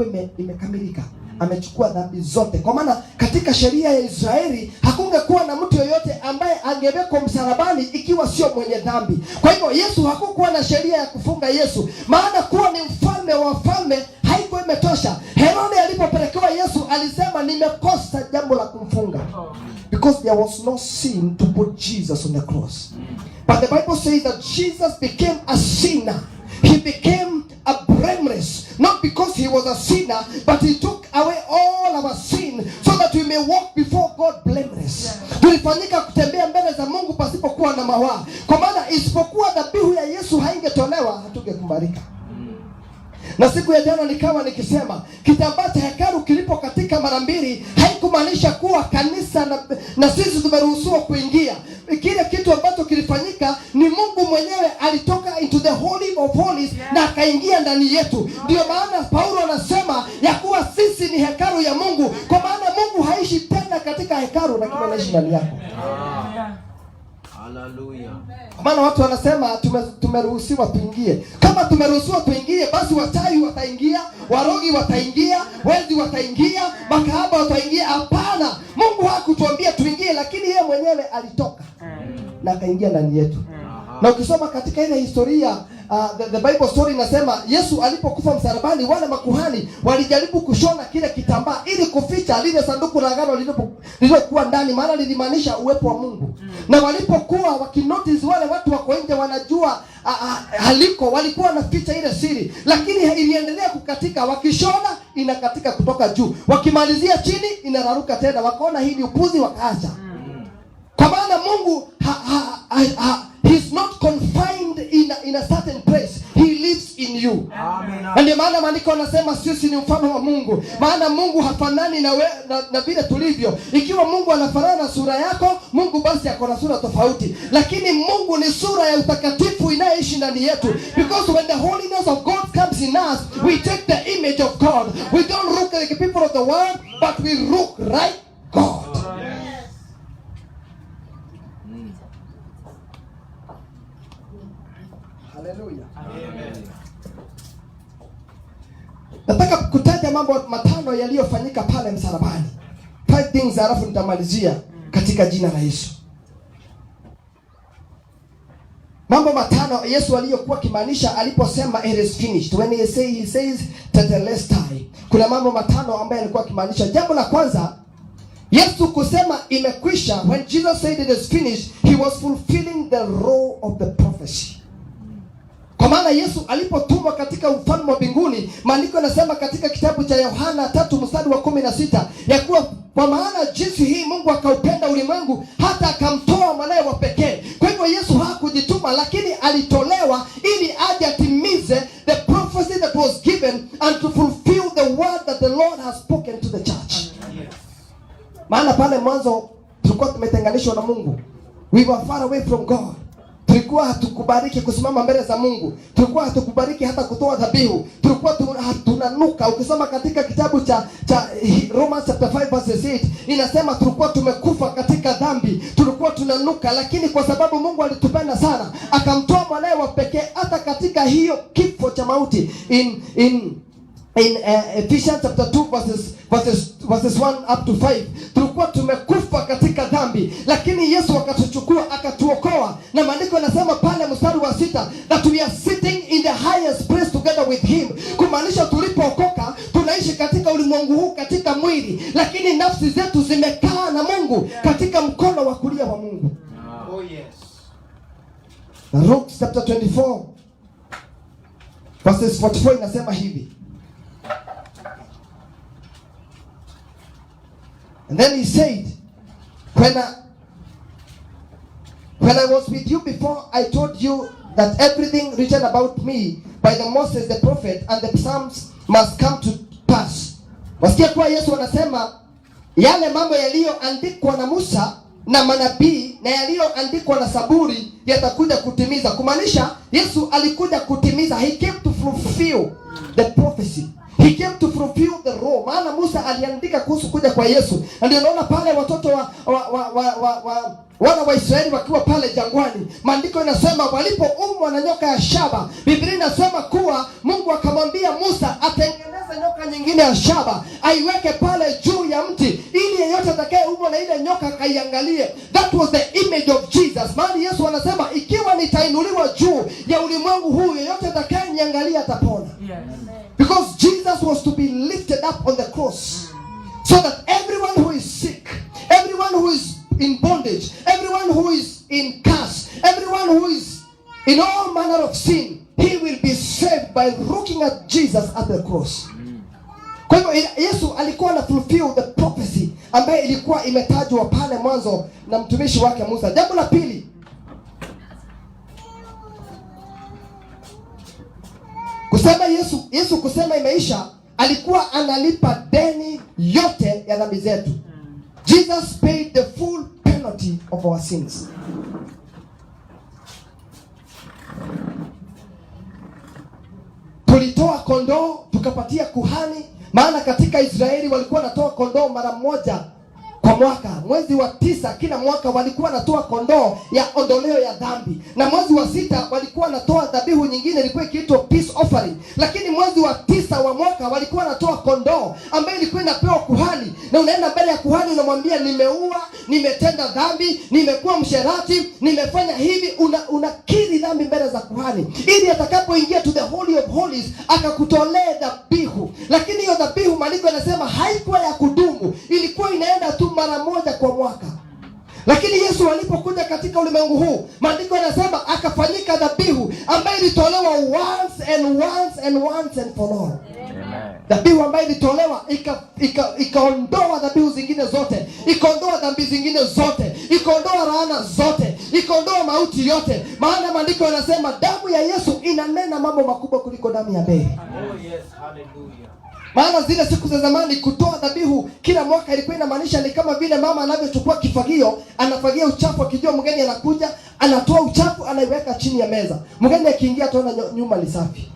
[SPEAKER 5] ilikuwa imekamilika. Amechukua dhambi zote. Kwa maana katika sheria ya Israeli hakungekuwa na mtu yoyote ambaye angewekwa msalabani ikiwa sio mwenye dhambi. Kwa hivyo Yesu hakukuwa na sheria ya kufunga Yesu, maana kuwa ni mfalme wa wafalme haikuwa imetosha. Herode alipopelekewa Yesu alisema nimekosa jambo la kumfunga, because there was no sin to put Jesus on the cross. But the Bible says that Jesus became a sinner. He became a blameless, not because he was a sinner, but he took away all our sin so that we may walk before God blameless. Tulifanyika kutembea mbele za Mungu pasipokuwa na mawaa. Kwa maana isipokuwa dhabihu ya Yesu haingetolewa, hatungekubalika. Na siku ya jana nikawa nikisema kitambaa cha hekalu kilipo katika mara mbili haikumaanisha kuwa kanisa na sisi tumeruhusiwa kuingia. Kile kitu ambacho kilifanyika ni Mungu mwenyewe alitoka into the holy of holies na akaingia ndani yetu. Ndio maana Paulo anasema ya kuwa sisi ni hekalu ya Mungu, kwa maana Mungu haishi tena katika hekalu na anaishi ndani yako.
[SPEAKER 2] Hallelujah.
[SPEAKER 5] Maana watu wanasema tumeruhusiwa tuingie. Kama tumeruhusiwa tuingie, basi wachawi wataingia, warogi wataingia, wezi wataingia, makahaba wataingia. Hapana, Mungu hakutuambia tuingie, lakini yeye mwenyewe alitoka na akaingia ndani yetu. Na ukisoma katika ile historia the Bible story inasema Yesu alipokufa msalabani, wale makuhani walijaribu kushona kile kitambaa ili kuficha lile sanduku la agano lililokuwa ndani, maana lilimaanisha uwepo wa Mungu. Na walipokuwa wakinotice wale watu wako nje wanajua haliko, walikuwa wanaficha ile siri, lakini iliendelea kukatika. Wakishona inakatika kutoka juu, wakimalizia chini inararuka tena. Wakaona hii ni upuzi, wakaacha. Kwa maana Mungu he's not confined in a certain place. He lives in you. Amen. Ndio maana maandiko yanasema sisi ni mfano wa Mungu. Maana Mungu hafanani na vile tulivyo. Ikiwa Mungu anafanana na sura yako, Mungu basi ako na sura tofauti. Lakini Mungu ni sura ya utakatifu inayoishi ndani yetu. Because when the holiness of God comes in us, we take the image of God. We don't look like people of the world, but we look like God. Hallelujah. Amen. Nataka kutaja mambo matano yaliyofanyika pale msalabani. 5 things, alafu nitamalizia katika jina la Yesu. Mambo matano Yesu aliyokuwa kimaanisha aliposema it is finished. When he says tetelestai. Kuna mambo matano ambayo alikuwa kimaanisha. Jambo la kwanza, Yesu kusema imekwisha, when Jesus said it is finished, he was fulfilling the role of the prophecy. Kwa maana Yesu alipotumwa katika ufalme wa mbinguni, maandiko yanasema katika kitabu cha Yohana 3:16 ya kuwa kwa maana jinsi hii Mungu akaupenda ulimwengu hata akamtoa mwanae wa pekee. Kwa hivyo Yesu hakujituma, lakini alitolewa ili aje atimize the prophecy that was given and to fulfill the word that the Lord has spoken to the church. Maana pale mwanzo tulikuwa tumetenganishwa na Mungu. We were far away from God. Tulikuwa hatukubariki kusimama mbele za Mungu. Tulikuwa hatukubariki hata kutoa dhabihu. Tulikuwa tunanuka. Ukisoma katika kitabu cha Romans chapter 5 verse 8 inasema tulikuwa tumekufa katika dhambi. Tulikuwa tunanuka, lakini kwa sababu Mungu alitupenda sana, akamtoa mwanae wa pekee hata katika hiyo kifo cha mauti. In Ephesians chapter 2 verses 1 up to 5, tulikuwa tumekufa katika dhambi, lakini Yesu akatuchukua akatuokoa. Na maandiko yanasema pale mstari wa 6 that we are sitting in the highest place together with him. Kumaanisha tulipookoka tunaishi katika ulimwengu huu katika mwili, lakini nafsi zetu zimekaa na Mungu katika mkono wa kulia wa Mungu.
[SPEAKER 2] Oh yes.
[SPEAKER 5] Luke chapter 24 verses 44 inasema hivi. And then he said, when I was with you before, I told you that everything written about me by the Moses, the prophet, and the Psalms must come to pass. Wasikia kuwa Yesu anasema yale mambo yaliyoandikwa na Musa na manabii na yaliyoandikwa na Zaburi yatakuja kutimiza. Kumaanisha Yesu alikuja kutimiza. He came to fulfill the prophecy. He came to fulfill the role. Maana Musa aliandika kuhusu kuja kwa Yesu. Ndio naona pale watoto wana wa Israeli wakiwa pale jangwani, maandiko yanasema walipoumwa na nyoka ya shaba, Biblia inasema kuwa Mungu akamwambia Musa atengeneze nyoka nyoka nyingine ya shaba aiweke pale juu ya mti, ili yeyote atakayeumwa na ile nyoka akaiangalie. That was the image of Jesus. Maana Yesu anasema ikiwa nitainuliwa juu ya ulimwengu huu, yeyote atakayeniangalia atapona. Because Jesus was to be lifted up on the cross, so that everyone who is sick, everyone who is in bondage, everyone who is in curse, everyone who is in all manner of sin, he will be saved by looking at Jesus at the cross. Kwa hivyo Yesu alikuwa na fulfill the prophecy ambayo ilikuwa imetajwa pale mwanzo na mtumishi wake Musa. Jambo la pili, kusema Yesu kusema imeisha, alikuwa analipa deni yote ya dhambi zetu. Jesus paid the full penalty of our sins. Tulitoa kondoo tukapatia kuhani, maana katika Israeli walikuwa wanatoa kondoo mara moja kwa mwaka. Mwezi wa 9 kila mwaka walikuwa wanatoa kondoo ya ondoleo ya dhambi, na mwezi wa 6 walikuwa wanatoa dhabihu nyingine ilikuwa ikiitwa peace offering. Lakini mwezi wa 9 wa mwaka walikuwa wanatoa kondoo ambayo ilikuwa inapewa kuhani, na unaenda mbele ya kuhani unamwambia nimeua, nimetenda dhambi, nimekuwa msherati, nimefanya hivi, unakiri dhambi mbele za kuhani, ili atakapoingia to the holy of holies akakutolea dhabihu. Lakini hiyo dhabihu maandiko yanasema haikuwa ya kudumu, ilikuwa inaenda tu mara moja kwa mwaka. Lakini Yesu alipokuja katika ulimwengu huu, maandiko yanasema akafanyika dhabihu ambayo ilitolewa once and for all. Dhabihu ambayo ilitolewa ikaondoa dhabihu zingine zote, ikaondoa dhambi zingine zote, ikaondoa laana zote, ikaondoa mauti yote. Maana maandiko yanasema damu ya Yesu inanena mambo makubwa kuliko damu ya Abeli.
[SPEAKER 2] Oh yes, hallelujah.
[SPEAKER 5] Maana zile siku za zamani kutoa dhabihu kila mwaka ilikuwa inamaanisha ni kama vile mama anavyochukua kifagio, anafagia uchafu, akijua mgeni anakuja, anatoa uchafu anaiweka chini ya meza. Mgeni akiingia ataona nyumba ni safi.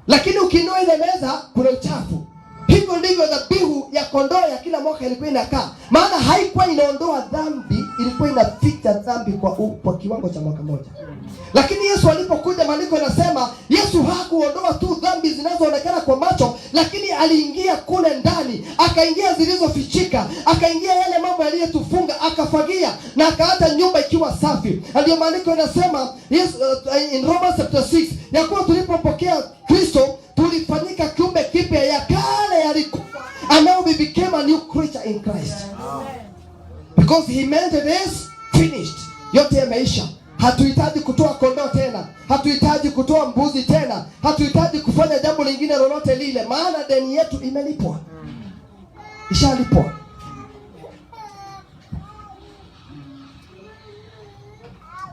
[SPEAKER 5] Lakini ukiinua ile meza kuna uchafu. Hivyo ndivyo dhabihu ya kondoo ya kila mwaka ilikuwa inakaa. Maana haikuwa inaondoa dhambi, ilikuwa inaficha dhambi kwa kiwango cha mwaka moja. Lakini Yesu alipokuja, maandiko yanasema Yesu hakuondoa tu dhambi zinazoonekana kwa macho, lakini aliingia kule ndani, akaingia zilizofichika, akaingia yale mambo yaliyotufunga, akafagia na akaacha nyumba ikiwa safi. Ndio maandiko yanasema in Romans chapter 6 ya kuwa tulipopokea Kristo tulifanyika kiumbe kipya, ya kale yalikuwa, and now we became a new creature in Christ. Because he meant it is finished. Yote yameisha. Hatuhitaji kutoa kondoo tena, hatuhitaji kutoa mbuzi tena, hatuhitaji kufanya jambo lingine lolote lile, maana deni yetu imelipwa. Ishalipwa.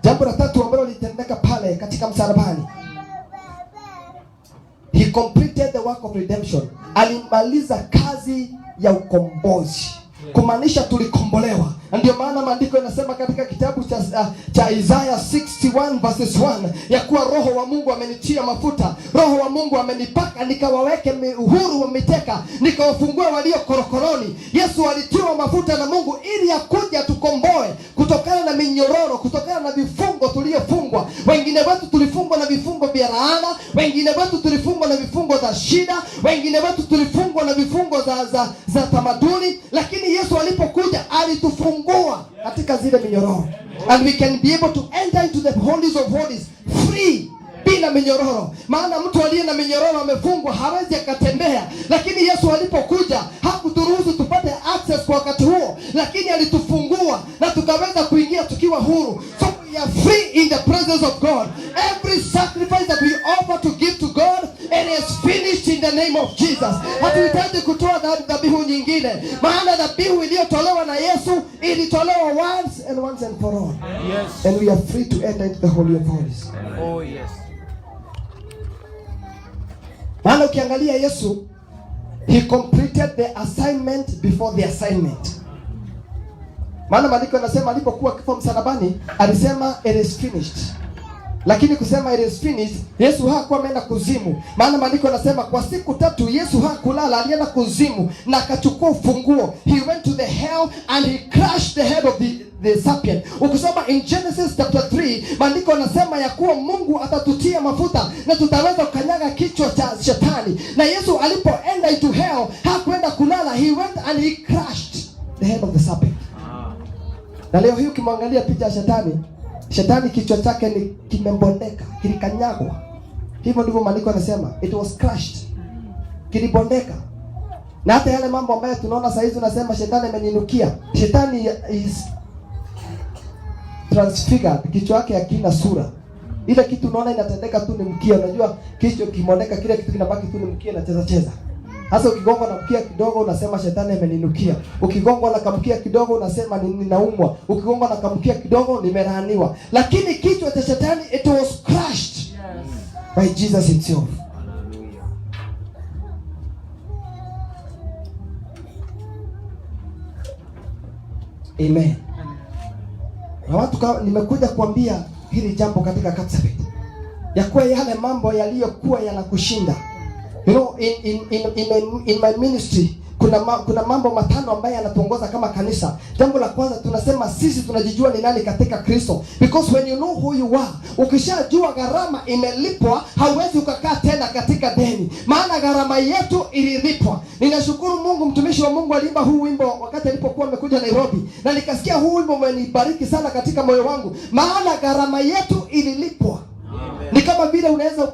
[SPEAKER 5] Jambo la tatu ambalo litendeka pale katika msalabani, he completed the work of redemption. Alimaliza kazi ya ukombozi, kumaanisha tulikombolewa. Ndio maana maandiko yanasema katika kitabu cha Isaiah 61 verses 1 ya kuwa Roho wa Mungu amenitia mafuta, Roho wa Mungu amenipaka nikawaweke uhuru wa miteka, nikawafungue walio korokoroni. Yesu alitiwa mafuta na Mungu ili akuje tukomboe kutokana na minyororo, kutokana na vifungo tuliyofungwa. Wengine wetu tulifungwa na vifungo vya laana, wengine wetu tulifungwa na vifungo za shida, wengine wetu tulifungwa na vifungo za tamaduni. Lakini Yesu alipokuja alitufungua katika zile minyororo, and we can be able to enter into the holies of holies free, bila minyororo. Maana mtu aliye na minyororo amefungwa, hawezi akatembea. Lakini Yesu alipokuja hakuturuhusu tupate access kwa wakati huo, lakini alitufungua na tukaweza kuingia tukiwa huru. So we are free in the presence of God. Every sacrifice that we offer to give to God, it is finished in the name of Jesus. Hatuhitaji kutoa dhabihu nyingine, maana dhabihu iliyotolewa na Yesu ilitolewa once and for all.
[SPEAKER 2] Yes.
[SPEAKER 5] And we are free to enter into the holy of holies.
[SPEAKER 2] Oh yes.
[SPEAKER 5] Maana ukiangalia Yesu, he completed the assignment before the assignment. Maana maandiko yanasema alipokuwa kifo msalabani alisema it is finished. Lakini kusema it is finished, Yesu hakuwa ameenda kuzimu. Maana maandiko yanasema kwa siku 3 Yesu hakulala, alienda kuzimu na akachukua ufunguo. He went to the hell and he crushed the head of the serpent. Ukisoma in Genesis chapter 3, maandiko yanasema ya kuwa Mungu atatutia mafuta na tutaweza kukanyaga kichwa cha shetani. Na Yesu alipoenda into hell, hakuenda kulala, he went and he crushed the head of the serpent. Na leo hii ukimwangalia picha ya shetani kichwa chake ni kimebondeka, kilikanyagwa. Hivyo ndivyo maandiko yanasema, it was crushed. Kilibondeka. Na hata yale mambo ambayo tunaona sasa hizi unasema shetani ameninukia. Shetani is transfigured, kichwa yake hakina sura. Ile kitu unaona inatendeka tu ni mkia. Unajua kichwa kimondeka, kile kitu kinabaki tu ni mkia na cheza. Hasa ukigongwa na mkia kidogo unasema shetani ameninukia. Ukigongwa na kamkia kidogo unasema ninaumwa. Ukigongwa na kamkia kidogo nimelaaniwa. Lakini kichwa cha shetani it was crushed by Jesus himself. Amen. Na watu nimekuja kuambia hili jambo katika Kapsabet. Ya kuwa yale mambo yaliyokuwa yanakushinda. You know, in my ministry kuna mambo matano ambayo yanatuongoza kama kanisa. Jambo la kwanza tunasema sisi tunajijua ni nani katika Kristo. Because when you know who you are, ukishajua gharama imelipwa, hauwezi ukakaa tena katika deni. Maana gharama yetu ililipwa. Ninashukuru Mungu, mtumishi wa Mungu aliimba huu wimbo wakati alipokuwa amekuja Nairobi. Na nikasikia huu wimbo umenibariki sana katika moyo wangu. Maana gharama yetu ililipwa. Ni kama vile unaweza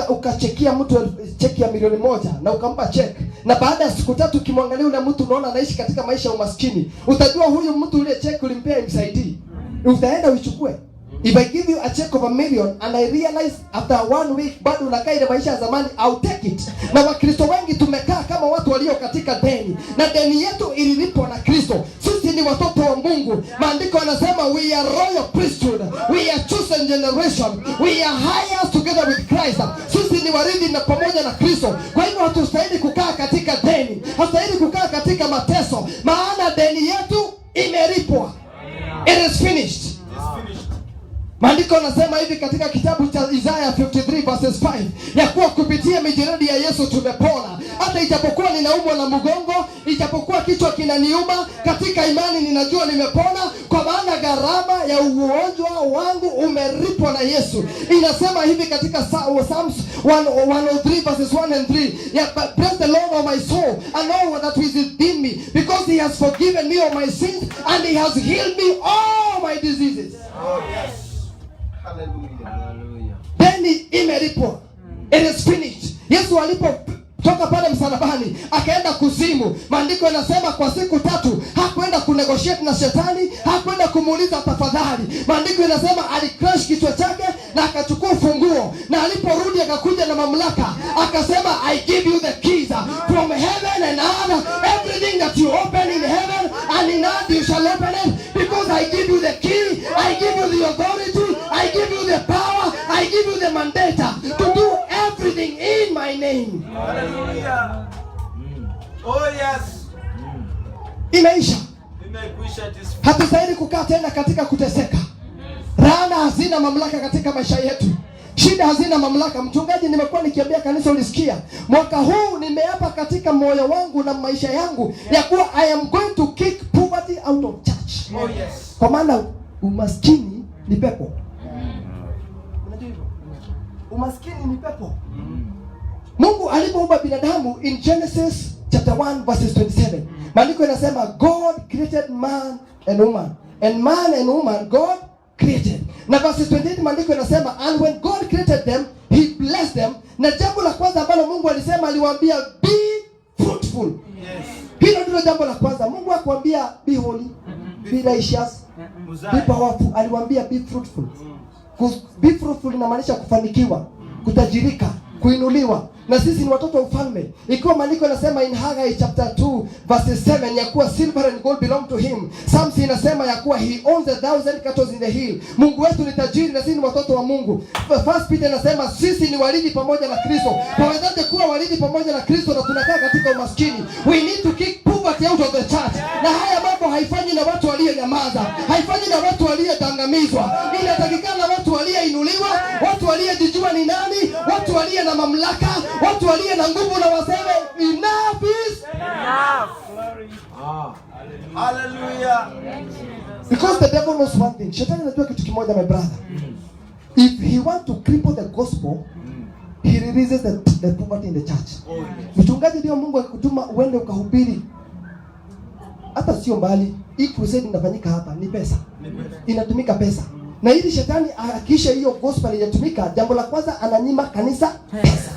[SPEAKER 5] ukachekia mtu cheki ya $1,000,000 na ukampa check. Na baada ya siku 3 ukimwangalia yule mtu unaona anaishi katika maisha ya umaskini. Utajua huyu mtu ule check ulimpea imsaidii. Utaenda uichukue. If I give you a check of $1,000,000 and I realize after 1 week bado unakaa ile maisha ya zamani, I'll take it. Na Wakristo wengi tumekaa kama watu walio katika deni. Na deni yetu ililipwa na Kristo. Sisi ni watoto wa Mungu. Maandiko yanasema we are royal priesthood. We are chosen generation. We are higher together with Christ. Sisi ni warithi na pamoja na Kristo. Kwa hivyo hatustahili kukaa katika deni. Hatustahili kukaa katika mateso. Maana deni yetu imelipwa. It is finished. Maandiko yanasema hivi katika kitabu cha Isaiah 53 verses 5, ya kuwa kupitia mijeredi ya Yesu tumepona. Hata ijapokuwa ninaumwa na mgongo, ijapokuwa kichwa kinaniuma, katika imani ninajua nimepona, kwa maana gharama ya ugonjwa wangu umelipwa na Yesu. Inasema hivi katika Psalms 103 verses 1 and 3, yeah, bless the Lord of my soul and all that is within me, because he has forgiven me of my sins and he has healed me all my diseases.
[SPEAKER 2] Oh, yes. Hallelujah.
[SPEAKER 5] Deni imelipwa. It is finished. Yesu alipotoka pale msalabani akaenda kuzimu, maandiko yanasema kwa siku 3 hakwenda kunegotiate na shetani, hakwenda kumuuliza tafadhali. Maandiko yanasema alicrush kichwa chake na akachukua funguo, na aliporudi akakuja na mamlaka, akasema I give you the keys from heaven and earth. Everything that you open in heaven and in earth you shall open it, because I give you the key, I give you the authority, I give you the power, I give you the mandate to do everything in my name.
[SPEAKER 2] Hallelujah. Oh yes.
[SPEAKER 5] Imeisha.
[SPEAKER 2] Imekwisha.
[SPEAKER 5] Hatustahili kukaa tena katika kuteseka. Laana hazina mamlaka katika maisha yetu. Shida hazina mamlaka. Mchungaji, nimekuwa nikiambia kanisa, ulisikia? Mwaka huu nimeapa katika moyo wangu na maisha yangu ya kuwa I am going to kick poverty out of church.
[SPEAKER 2] Oh yes.
[SPEAKER 5] Kwa maana umaskini ni pepo. Unajua hivyo? Umaskini ni pepo. Mungu alipoumba binadamu in Genesis chapter 1 verses 27. Maandiko yanasema God created man and woman. And man and woman God created. Na verses 28 maandiko yanasema and when God created them, he blessed them. Na jambo la kwanza ambalo Mungu alisema, aliwaambia be fruitful.
[SPEAKER 2] Yes.
[SPEAKER 5] Hilo ndilo jambo la kwanza. Mungu hakuambia be holy, be righteous, be powerful. Aliwaambia be fruitful. Be fruitful inamaanisha kufanikiwa, kutajirika, kuinuliwa. Na sisi ni watoto wa ufalme. Ikiwa maandiko yanasema in Haggai chapter 2 verses 7 ya kuwa silver and gold belong to him. Psalms inasema ya kuwa he owns 1,000 cattle in the hill. Mungu wetu ni tajiri na sisi ni watoto wa Mungu. First Peter inasema sisi ni warithi pamoja na Kristo. Pawezaje kuwa warithi pamoja na Kristo na tunakaa katika umaskini? We need to kick poverty out of the church. Na haya mambo haifanywi na watu waliyonyamaza, haifanywi na watu waliyedhangamizwa. Inatakikana watu waliyeinuliwa, watu waliyejijua ni nani, watu waliye na mamlaka, watu waliye na nguvu, na waseme enough is enough.
[SPEAKER 2] Hallelujah.
[SPEAKER 5] Because the devil knows one thing. Shetani anajua kitu kimoja, my brother. If he want to cripple the gospel, he releases the poverty in the church. Mchungaji ndio Mungu akikutuma uende ukahubiri. Hata sio mbali. Hii crusade inafanyika hapa ni pesa. Inatumika pesa. Na ili shetani akisha hiyo gospel inatumika, jambo la kwanza ananyima kanisa pesa.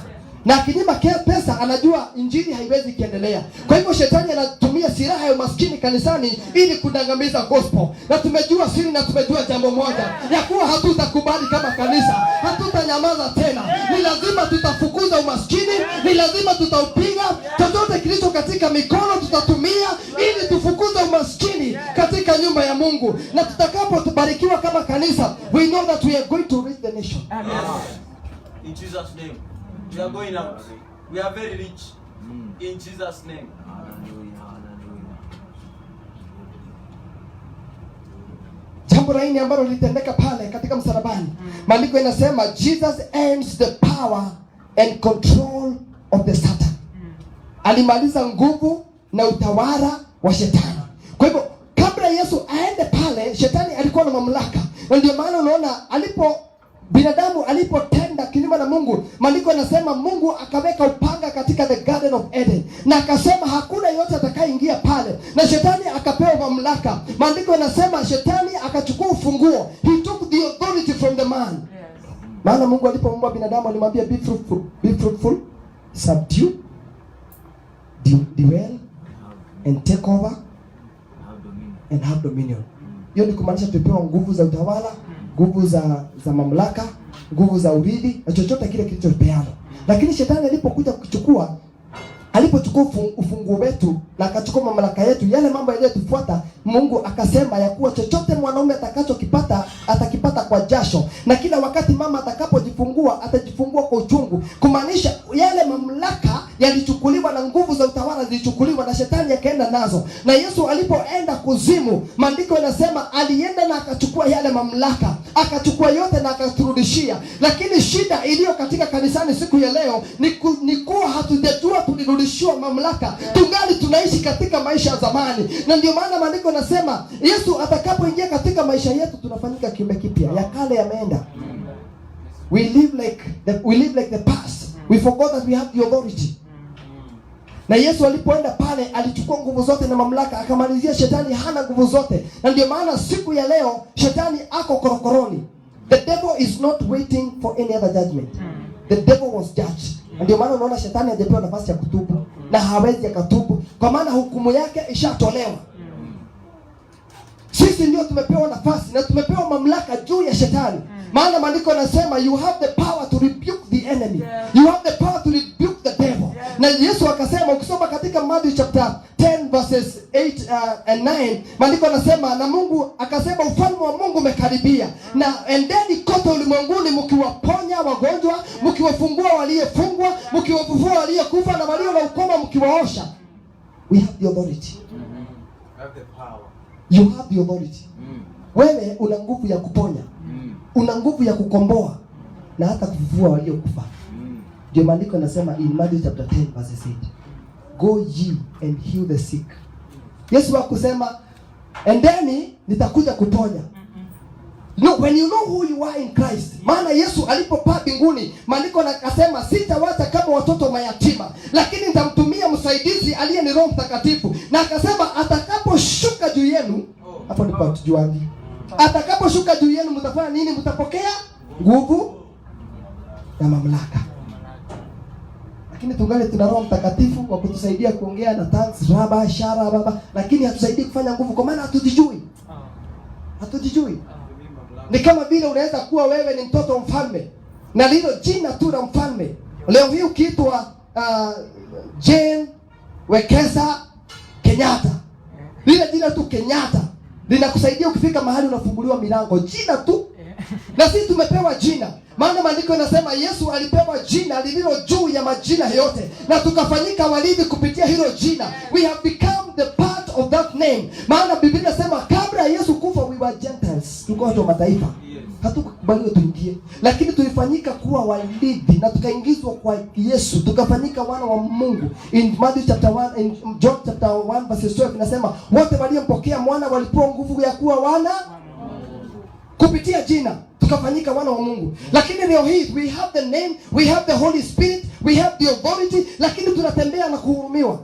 [SPEAKER 5] Na akinyima pesa anajua injili haiwezi kuendelea. Kwa hivyo shetani anatumia silaha ya umaskini kanisani ili kudangamiza gospel. Na tumejua siri na tumejua jambo moja, ya kuwa hatutakubali kama kanisa, hatutanyamaza tena. Ni lazima tutafukuza umaskini, ni lazima tutaupiga. Chochote kilicho katika mikono tutatumia ili tufukuze umaskini katika nyumba ya Mungu. Na tutakapobarikiwa kama kanisa, we know that we are going to reach the nation.
[SPEAKER 2] Amen. In Jesus' name. We are going out. We are very rich. In Jesus' name.
[SPEAKER 5] Jambo la nne ambalo lilitendeka pale katika msalabani, maandiko inasema Jesus ends the power and control of the Satan. Alimaliza nguvu na utawala wa shetani. Kwa hivyo kabla Yesu aende pale, shetani alikuwa na mamlaka. Na ndio maana unaona binadamu alipotenda kinyume na Mungu, maandiko yanasema Mungu akaweka upanga katika the Garden of Eden, na akasema hakuna yote atakayeingia pale, na shetani akapewa mamlaka. Maandiko yanasema shetani akachukua ufunguo, he took the authority from the man. Maana Mungu alipomuumba binadamu alimwambia be fruitful, subdue, dwell and take over and have dominion. Hiyo ni kumaanisha tupewa nguvu za utawala, nguvu za mamlaka, nguvu za urithi na chochote kile kilichopeana. Lakini shetani alipochukua ufunguo wetu na akachukua mamlaka yetu, yale mambo yaliyotufuata, Mungu akasema ya kuwa chochote mwanaume atakachokipata atakipata kwa jasho, na kila wakati mama atakapojifungua atajifungua kwa uchungu. Kumaanisha yale mamlaka yalichukuliwa na nguvu za utawala zilichukuliwa na shetani akaenda nazo. Na Yesu alipoenda kuzimu, maandiko yanasema alienda na akachukua yale mamlaka, akachukua yote na akaturudishia. Lakini shida iliyo katika kanisani siku ya leo ni kuwa hatujajua tulirudishiwa mamlaka. Tungali tunaishi katika maisha ya zamani. Na ndio maana maandiko yanasema Yesu atakapoingia katika maisha yetu tunafanyika kiumbe kipya. Ya kale yameenda. We live like the past. We forgot that we have the authority. Na Yesu alipoenda pale alichukua nguvu zote na mamlaka, akamalizia shetani hana nguvu zote. Na ndio maana siku ya leo shetani ako korokoroni. The devil is not waiting for any other judgment. The devil was judged. Na ndio maana unaona shetani hajapewa nafasi ya kutubu, na hawezi akatubu kwa maana hukumu yake ishatolewa. Sisi ndio tumepewa nafasi na tumepewa mamlaka juu ya shetani. Maana maandiko yanasema you have the power to rebuke the enemy. You have the power to rebuke the devil. Na Yesu akasema, ukisoma katika Matthew chapter 10 verses 8 and 9, maandiko yanasema na Mungu akasema ufalme wa Mungu umekaribia, na endeni kote ulimwenguni mkiwaponya wagonjwa, mkiwafungua waliyefungwa, mkiwafufua waliyekufa, na walio na ukoma mkiwaosha. We have the authority.
[SPEAKER 2] Have the power.
[SPEAKER 5] You have the authority. Wewe una nguvu ya kuponya. Una nguvu ya kukomboa na hata kufufua waliokufa. Ndio maandiko yanasema in Matthew chapter 10 verse 8, go ye and heal the sick. Yesu hakusema endeni nitakuja kuponya. No, when you know who you are in Christ. Maana Yesu alipopaa mbinguni, maandiko yakasema sitawacha kama watoto mayatima, lakini nitamtumia msaidizi aliye ni Roho Mtakatifu. Na akasema atakaposhuka juu yenu, hapo ndipo tujuani. Atakaposhuka juu yenu mtafanya nini? Mtapokea nguvu na mamlaka. Lakini tungali tuna Roho Mtakatifu wa kutusaidia kuongea na tongues, raba, shara, baba, lakini hatusaidii kufanya nguvu kwa maana hatujijui. Hatujijui. Ni kama vile unaweza kuwa wewe ni mtoto mfalme na lilo jina tu la mfalme. Leo hii ukiitwa Jane Wekesa Kenyatta, lile jina tu Kenyatta linakusaidia ukifika mahali unafunguliwa milango, jina tu. Na sisi tumepewa jina. Maana maandiko yanasema Yesu alipewa jina lililo juu ya majina yote, na tukafanyika warithi kupitia hilo jina. We have become the part of that name. Maana Biblia inasema kabla Yesu kufa we were Gentiles. Tulikuwa watu wa mataifa. Hatukubaliwa tuingie. Lakini tulifanyika kuwa warithi na tukaingizwa kwa Yesu. Tukafanyika wana wa Mungu. In Matthew chapter 1 in John chapter 1 verse 12 inasema wote waliompokea mwana walipewa nguvu ya kuwa wana kupitia jina. Tukafanyika wana wa Mungu. Lakini leo hii we have the name, we have the Holy Spirit, we have the authority, lakini tunatembea na kuhurumiwa.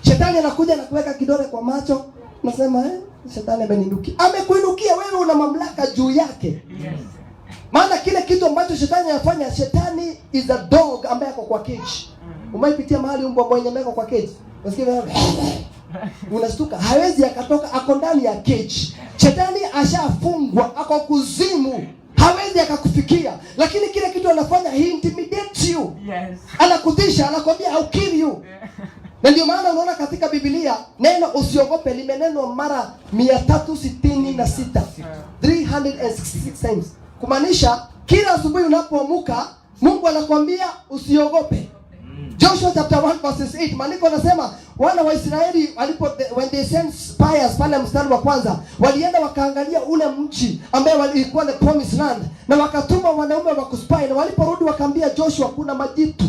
[SPEAKER 5] Shetani anakuja na kuweka kidole kwa macho, nasema shetani ameninukia. Amekuinukia wewe, una mamlaka juu yake. Maana kile kitu ambacho shetani anafanya, shetani is a dog ambaye ako kwa cage. Umaipitia mahali mbwa mwenye meko kwa cage. Unasikia wewe? Unastuka, hawezi akatoka, ako ndani ya cage. Shetani ashafungwa, ako kuzimu. Hawezi akakufikia. Lakini kile kitu anafanya, he intimidates you. Yes. Anakutisha, anakwambia I'll kill you. Na ndio maana unaona katika Biblia neno usiogope limenenwa mara 366. 366 times. Kumaanisha kila asubuhi unapoamka Mungu anakuambia usiogope. Joshua chapter 1 verses 8, maandiko yanasema wana wa Israeli when they sent spies pale mstari wa kwanza, walienda wakaangalia ule mji ambao walikuwa the promised land, na wakatuma wanaume wa kuspy, na waliporudi wakaambia Joshua kuna majitu.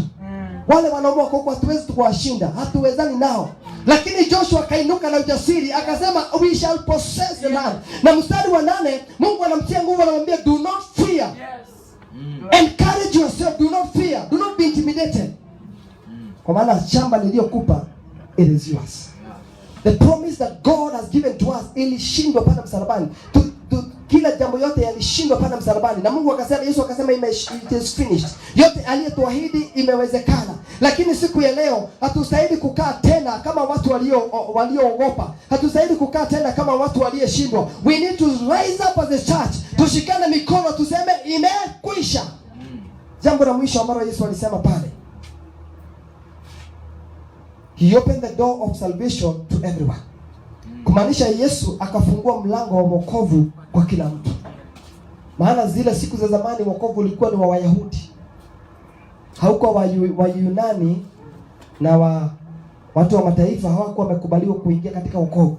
[SPEAKER 5] Wale wanaume wako kwa hatuwezi kuwashinda, hatuwezani nao. Lakini Joshua kainuka na ujasiri akasema we shall possess the land. Na mstari wa 8 Mungu anamtia nguvu, anamwambia do not fear. Encourage yourself, do not fear, do not be intimidated. Kwa maana shamba niliyokupa it is yours. The promise that God has given to us ilishindwa pale msalabani. Kila jambo yote yalishindwa pale msalabani, na Mungu akasema, Yesu akasema it is finished. Yote aliyetuahidi imewezekana. Lakini siku ya leo hatustahili kukaa tena kama watu walioogopa. Hatustahili kukaa tena kama watu walioshindwa. We need to rise up as a church. Tushikane mikono tuseme imekwisha. Jambo la mwisho ambalo Yesu alisema pale, he opened the door of salvation to everyone. Kumaanisha Yesu akafungua mlango wa wokovu kwa kila mtu. Maana zile siku za zamani wokovu ulikuwa ni wa Wayahudi. Haukuwa wa Yunani na watu wa mataifa hawakuwa wamekubaliwa kuingia katika wokovu.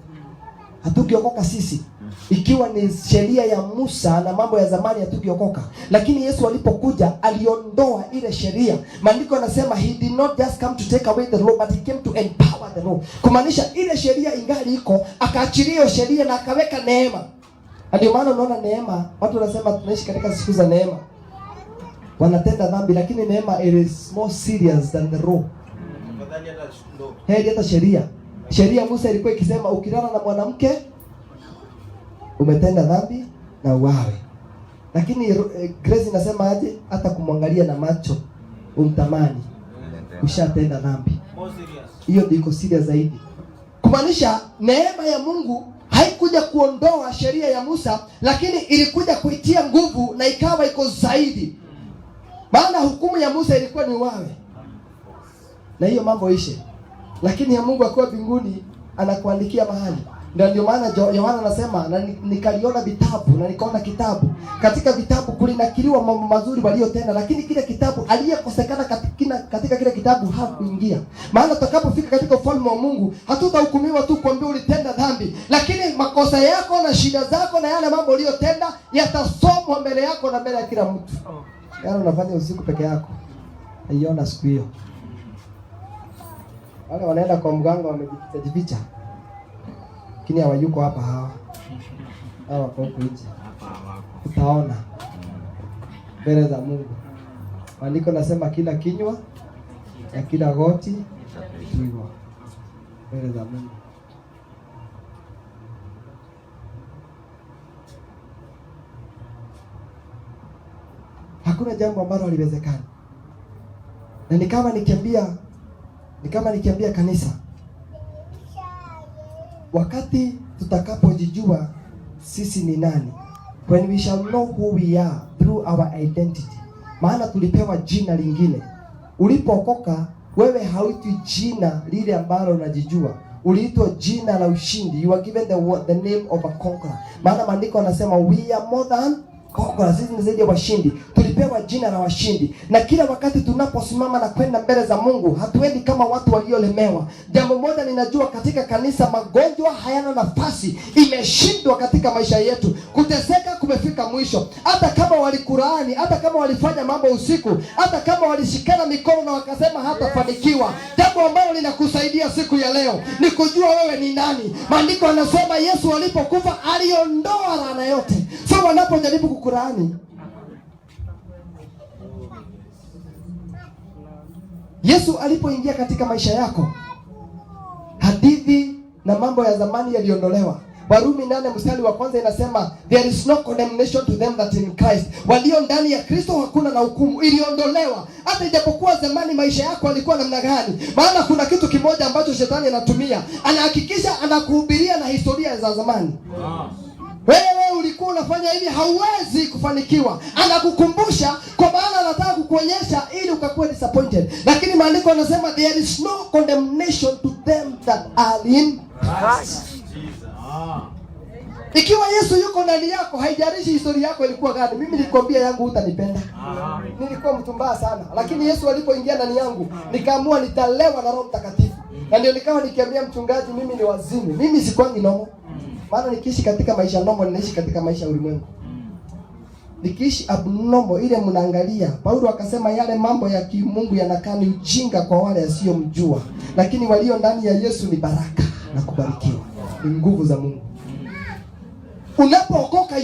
[SPEAKER 5] Hatukiokoka sisi. Ikiwa ni sheria ya Musa na mambo ya zamani hatukiokoka. Lakini Yesu alipokuja aliondoa ile sheria. Maandiko yanasema he did not just come to take away the law, but he came to empower the law. Kumaanisha ile sheria ingali iko, akaachilia sheria na akaweka neema. Ndio maana unaona neema, watu wanasema tunaishi katika siku za neema. Wanatenda dhambi, lakini neema is more serious than the law. Hata sheria. Sheria Musa ilikuwa ikisema ukilala na mwanamke umetenda dhambi na uawe. Lakini Grace inasema aje, hata kumwangalia na macho umtamani ushatenda dhambi. Hiyo ndio iko serious zaidi. Kumaanisha neema ya Mungu haikuja kuondoa sheria ya Musa, lakini ilikuja kuitia nguvu na ikawa iko zaidi. Maana hukumu ya Musa ilikuwa ni uawe. Na hiyo mambo ishe. Lakini ya Mungu akiwa mbinguni anakuandikia mahali. Ndio maana Yohana anasema na nikaliona vitabu na nikaona kitabu. Katika vitabu kulinakiliwa mambo mazuri waliyotenda, lakini kile kitabu aliyekosekana katika kile kitabu hakuingia. Maana tutakapofika katika ufalme wa Mungu hatutahukumiwa tu kwamba ulitenda dhambi, lakini makosa yako na shida zako na yale mambo uliyotenda yatasomwa mbele yako na mbele ya kila mtu. Yaani unafanya usiku peke yako. Aiona siku hiyo. Wale wanaenda kwa mganga wamejificha. Lakini hawayuko hapa hawa. Hawa wako huko nje. Utaona mbele za Mungu. Maandiko nasema kila kinywa na kila goti litapigwa mbele za Mungu. Hakuna jambo ambalo haliwezekani. Na ni kama nikiambia kanisa, wakati tutakapojijua sisi ni nani, when we shall know who we are through our identity. Maana tulipewa jina lingine. Ulipookoka wewe hauitwi jina lile ambalo unajijua, uliitwa jina la ushindi. You are given the name of a conqueror. Maana maandiko yanasema we are more than conquerors. Sisi ni zaidi ya washindi. tulipewa jina la washindi, na kila wakati tunaposimama na kwenda mbele za Mungu hatuendi kama watu waliolemewa. Jambo moja ninajua katika kanisa, magonjwa hayana nafasi, imeshindwa katika maisha yetu. Kuteseka kumefika mwisho. Hata kama walikulaani, hata kama walifanya mambo usiku, hata kama walishikana mikono na wakasema hatafanikiwa, jambo ambalo linakusaidia siku ya leo ni kujua wewe ni nani. Maandiko yanasema Yesu alipokufa aliondoa laana yote. So wanapojaribu kukulaani, Yesu alipoingia katika maisha yako, hadithi na mambo ya zamani yaliondolewa. Warumi 8 mstari wa kwanza inasema there is no condemnation to them that in Christ. Walio ndani ya Kristo hakuna na hukumu, iliondolewa. Hata ijapokuwa zamani maisha yako yalikuwa namna gani. Maana kuna kitu kimoja ambacho shetani anatumia, anahakikisha anakuhubiria na historia za zamani. Wewe ulikuwa unafanya hivi, hauwezi kufanikiwa. Anakukumbusha kwa maana anataka kukuonyesha ili ukakuwa disappointed. Lakini maandiko yanasema there is no condemnation to them that are in Christ. Ikiwa Yesu yuko ndani yako, haijalishi historia yako ilikuwa gani. Mimi nilikwambia yangu hutanipenda. Nilikuwa mtu mbaya sana, lakini Yesu alipoingia ndani yangu, nikaamua nitalewa na Roho Mtakatifu. Na ndio nikawa nikiambia mchungaji, mimi ni wazimu. Mimi sikwangi nomo. Maana nikiishi katika maisha nomo, ninaishi katika maisha ya ulimwengu. Nikiishi abnormal ile mnaangalia. Paulo akasema yale mambo ya kimungu yanakaa ni ujinga kwa wale wasiomjua, lakini walio ndani ya Yesu ni baraka na kubarikiwa. Ni nguvu za Mungu. Unapookoka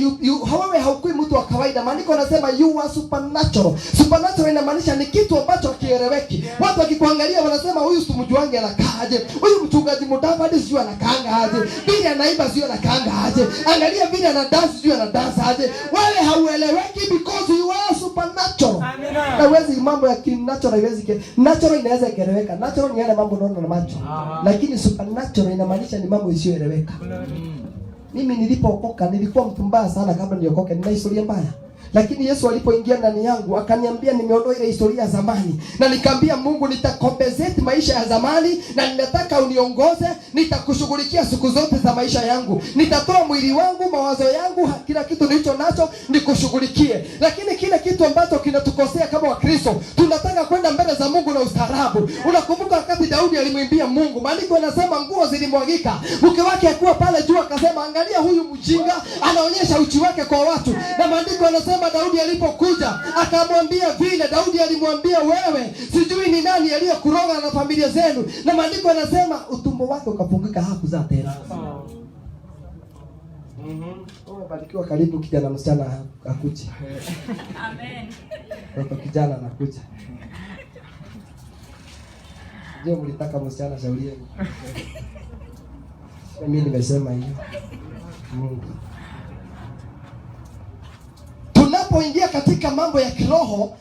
[SPEAKER 5] wewe haukui mtu wa kawaida. Maandiko yanasema you are supernatural. Supernatural inamaanisha ni kitu ambacho hakieleweki. Watu wakikuangalia wanasema huyu simjuange anakaaje? Huyu mchungaji Mudavadi sio anakaanga aje? Vile anaimba sio anakaanga aje? Angalia vile ana dance sio ana dance aje? Wewe haueleweki because you are supernatural. Na wezi mambo ya kinatural haiwezi natural inaweza kueleweka. Natural ni yale mambo unaona na macho. Lakini supernatural inamaanisha ni mambo isiyoeleweka. Mimi nilipookoka nilikuwa mtu mbaya sana kabla niokoke, nina historia mbaya. Lakini Yesu alipoingia ndani yangu akaniambia nimeondoa ile historia ya zamani, na nikamwambia Mungu nitakompensate maisha ya zamani, na ninataka uniongoze, nitakushughulikia siku zote za maisha yangu. Nitatoa mwili wangu, mawazo yangu, kila kitu nilicho nacho nikushughulikie. Lakini kile kitu ambacho kinatukosea kama Wakristo, tunataka kwenda mbele za Mungu na ustaarabu. Unakumbuka wakati Daudi alimwimbia Mungu, maandiko yanasema nguo zilimwagika. Mke wake akuwa pale juu akasema angalia huyu mjinga anaonyesha uchi wake kwa watu. Na maandiko yanasema Daudi alipokuja akamwambia vile, Daudi alimwambia wewe sijui ni nani aliyekuroga na familia zenu. Na maandiko yanasema utumbo wake ukafungika hakuzaa tena. Barikiwa. Karibu kijana msichana akuja. Amen. Kwa kijana anakuja. Je, mlitaka msichana shauri yenu? Mimi nimesema hiyo. Mungu. Tunapoingia katika mambo ya kiroho,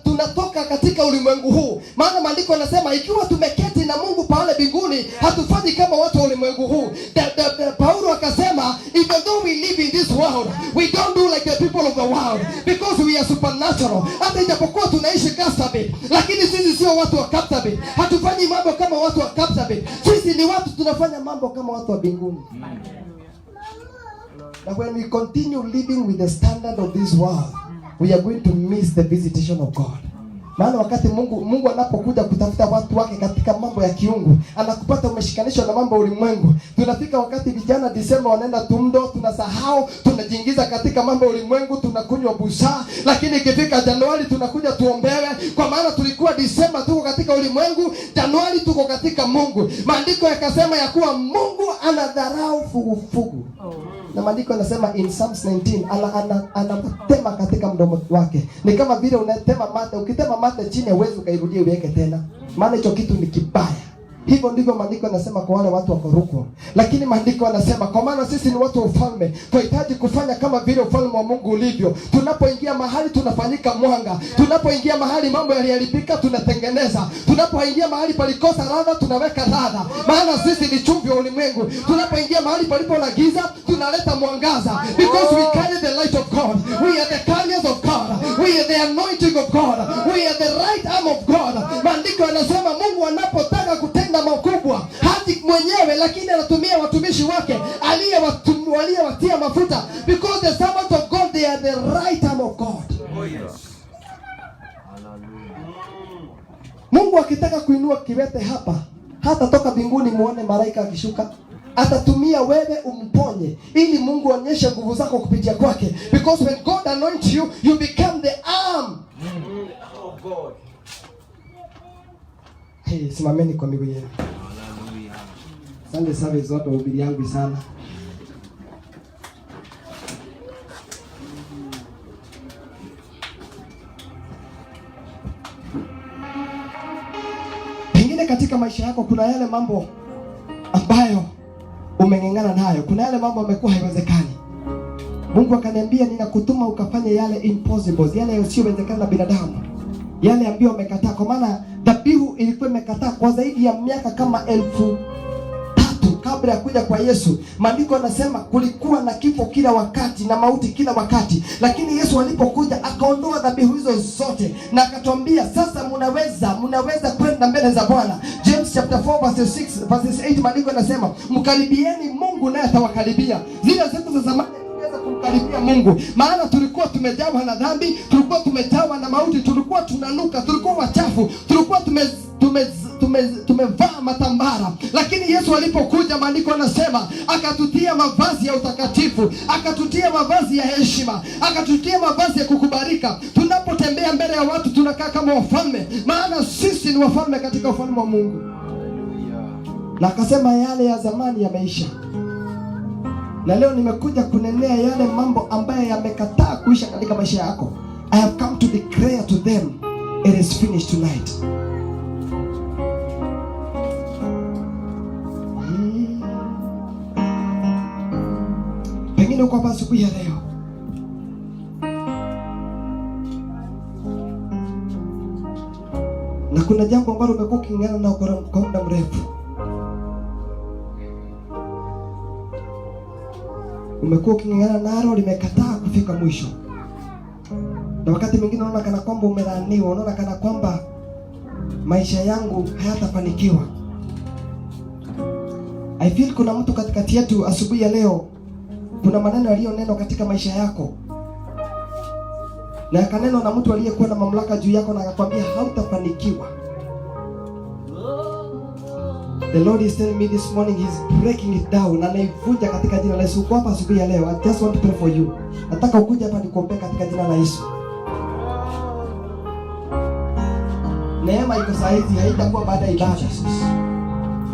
[SPEAKER 5] tunatoka katika ulimwengu huu. Maana maandiko yanasema ikiwa tumeketi na Mungu pale mbinguni, hatufanyi kama watu wa ulimwengu huu. Paulo akasema even though we live in this world, we don't do like the people of the world because we are supernatural. Hata ijapokuwa tunaishi Kapsabet, lakini sisi sio watu wa Kapsabet. Hatufanyi mambo kama watu wa Kapsabet. Sisi ni watu tunafanya mambo kama watu wa mbinguni. That when we continue living with the standard of this world, we are going to miss the visitation of God. Maana wakati Mungu anapokuja kutafuta watu wake katika mambo ya kiungu, anakupata umeshikanishwa na mambo ya ulimwengu. Tunafika wakati vijana Disemba wanaenda tumdo, tunasahau, tunajiingiza katika mambo ya ulimwengu, tunakunywa busaa. Lakini ikifika Januari tunakuja tuombewe, kwa maana tulikuwa Disemba tuko katika ulimwengu, Januari tuko katika Mungu. Maandiko yakasema ya kuwa Mungu anadharau fugufugu. Na maandiko yanasema in Psalms 19 anatema katika mdomo wake. Ni kama vile unatema mate, ukitema mate chini huwezi ukairudia uweke tena. Maana hicho kitu ni kibaya. Hivyo ndivyo maandiko yanasema kwa wale watu wako huko. Lakini maandiko yanasema kwa maana sisi ni watu wa ufalme, tunahitaji kufanya kama vile ufalme wa Mungu ulivyo. Tunapoingia mahali tunafanyika mwanga. Tunapoingia mahali mambo yaliharibika tunatengeneza. Tunapoingia mahali palikosa ladha tunaweka ladha. Maana sisi ni chumvi wa ulimwengu. Tunapoingia mahali palipo na giza tunaleta mwangaza. Because we carry the light of God. We are the carriers of God. We are the anointing of God. We are the right arm of God. Maandiko yanasema Mungu anapotaka kutenda makubwa hati mwenyewe, lakini anatumia watumishi wake aliyewatia mafuta. Because the servants of God, they are the right arm of God. Oh, yes. Mungu akitaka kuinua kiwete hapa, hata toka mbinguni muone malaika akishuka, atatumia wewe umponye, ili Mungu aonyeshe nguvu zako kupitia kwake. Because when God anoints you, you become the arm
[SPEAKER 2] of God.
[SPEAKER 5] Hey, simameni kwa miguu yenu. Sunday service watu wahubiri yangu sana. Pengine katika maisha yako kuna yale mambo ambayo umeng'ang'ana nayo. Kuna yale mambo yamekuwa haiwezekani. Mungu akaniambia ninakutuma ukafanye yale impossible, yale yasiyowezekana na binadamu. Yale ambayo umekataa, kwa maana dhabihu ilikuwa imekataa kwa zaidi ya miaka kama 1000 kabla ya kuja kwa Yesu. Maandiko yanasema kulikuwa na kifo kila wakati na mauti kila wakati, lakini Yesu alipokuja akaondoa dhabihu hizo zote na akatuambia sasa mnaweza kwenda mbele za Bwana. James chapter 4 verse 8, maandiko yanasema mkaribieni Mungu naye atawakaribia. Zile siku za zamani kumkaribia Mungu, maana tulikuwa tumejawa na dhambi, tulikuwa tumejawa na mauti, tulikuwa tunanuka, tulikuwa wachafu, tulikuwa tumevaa matambara. Lakini Yesu alipokuja, maandiko yanasema akatutia mavazi ya utakatifu, akatutia mavazi ya heshima, akatutia mavazi ya kukubalika. Tunapotembea mbele ya watu tunakaa kama wafalme, maana sisi ni wafalme katika ufalme wa Mungu. Na akasema yale ya zamani yameisha. Na leo nimekuja kunenea yale mambo ambayo yamekataa kuisha katika maisha yako. I have come to declare to them, it is finished tonight. Pengine uko hapa asubuhi ya leo, na kuna jambo ambalo umekuwa uking'ang'ana nao kwa muda mrefu. Umekuwa uking'ang'ana nalo, limekataa kufika mwisho. Na wakati mwingine unaona kana kwamba umelaaniwa, unaona kana kwamba maisha yangu hayatafanikiwa. I feel kuna mtu katikati yetu asubuhi ya leo, kuna maneno yaliyonenwa katika maisha yako, na yakanenwa na mtu aliyekuwa na mamlaka juu yako, na akakwambia hautafanikiwa. The Lord is telling me this morning, He's breaking it down. Na naivunja katika jina la Yesu. Uko hapa asubuhi ya leo, I just want to pray for you. Nataka ukuje hapa nikuombee katika jina la Yesu. Neema iko saa hizi, haitakuwa baada ya ibada.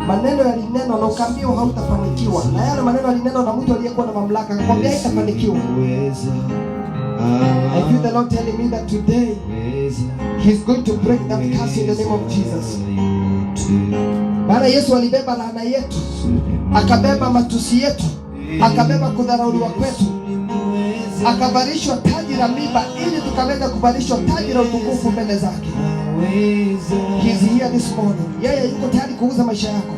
[SPEAKER 5] Maneno yalinenwa na ukaambiwa hautafanikiwa, na yale maneno yalinenwa na mtu aliyekuwa na mamlaka, akakwambia haitafanikiwa. I feel the Lord telling me that today He's going to break that curse in the name of Jesus. Maana Yesu alibeba laana yetu, akabeba matusi yetu, akabeba kudharauliwa kwetu, akavalishwa taji la miiba ili tukaweza kuvalishwa taji la utukufu mbele zake. He's here this morning. Yeye yuko tayari kuuza maisha yako.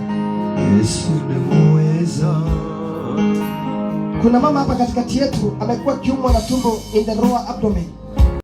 [SPEAKER 5] Kuna mama hapa katikati yetu amekuwa kiumwa na tumbo, in the lower abdomen.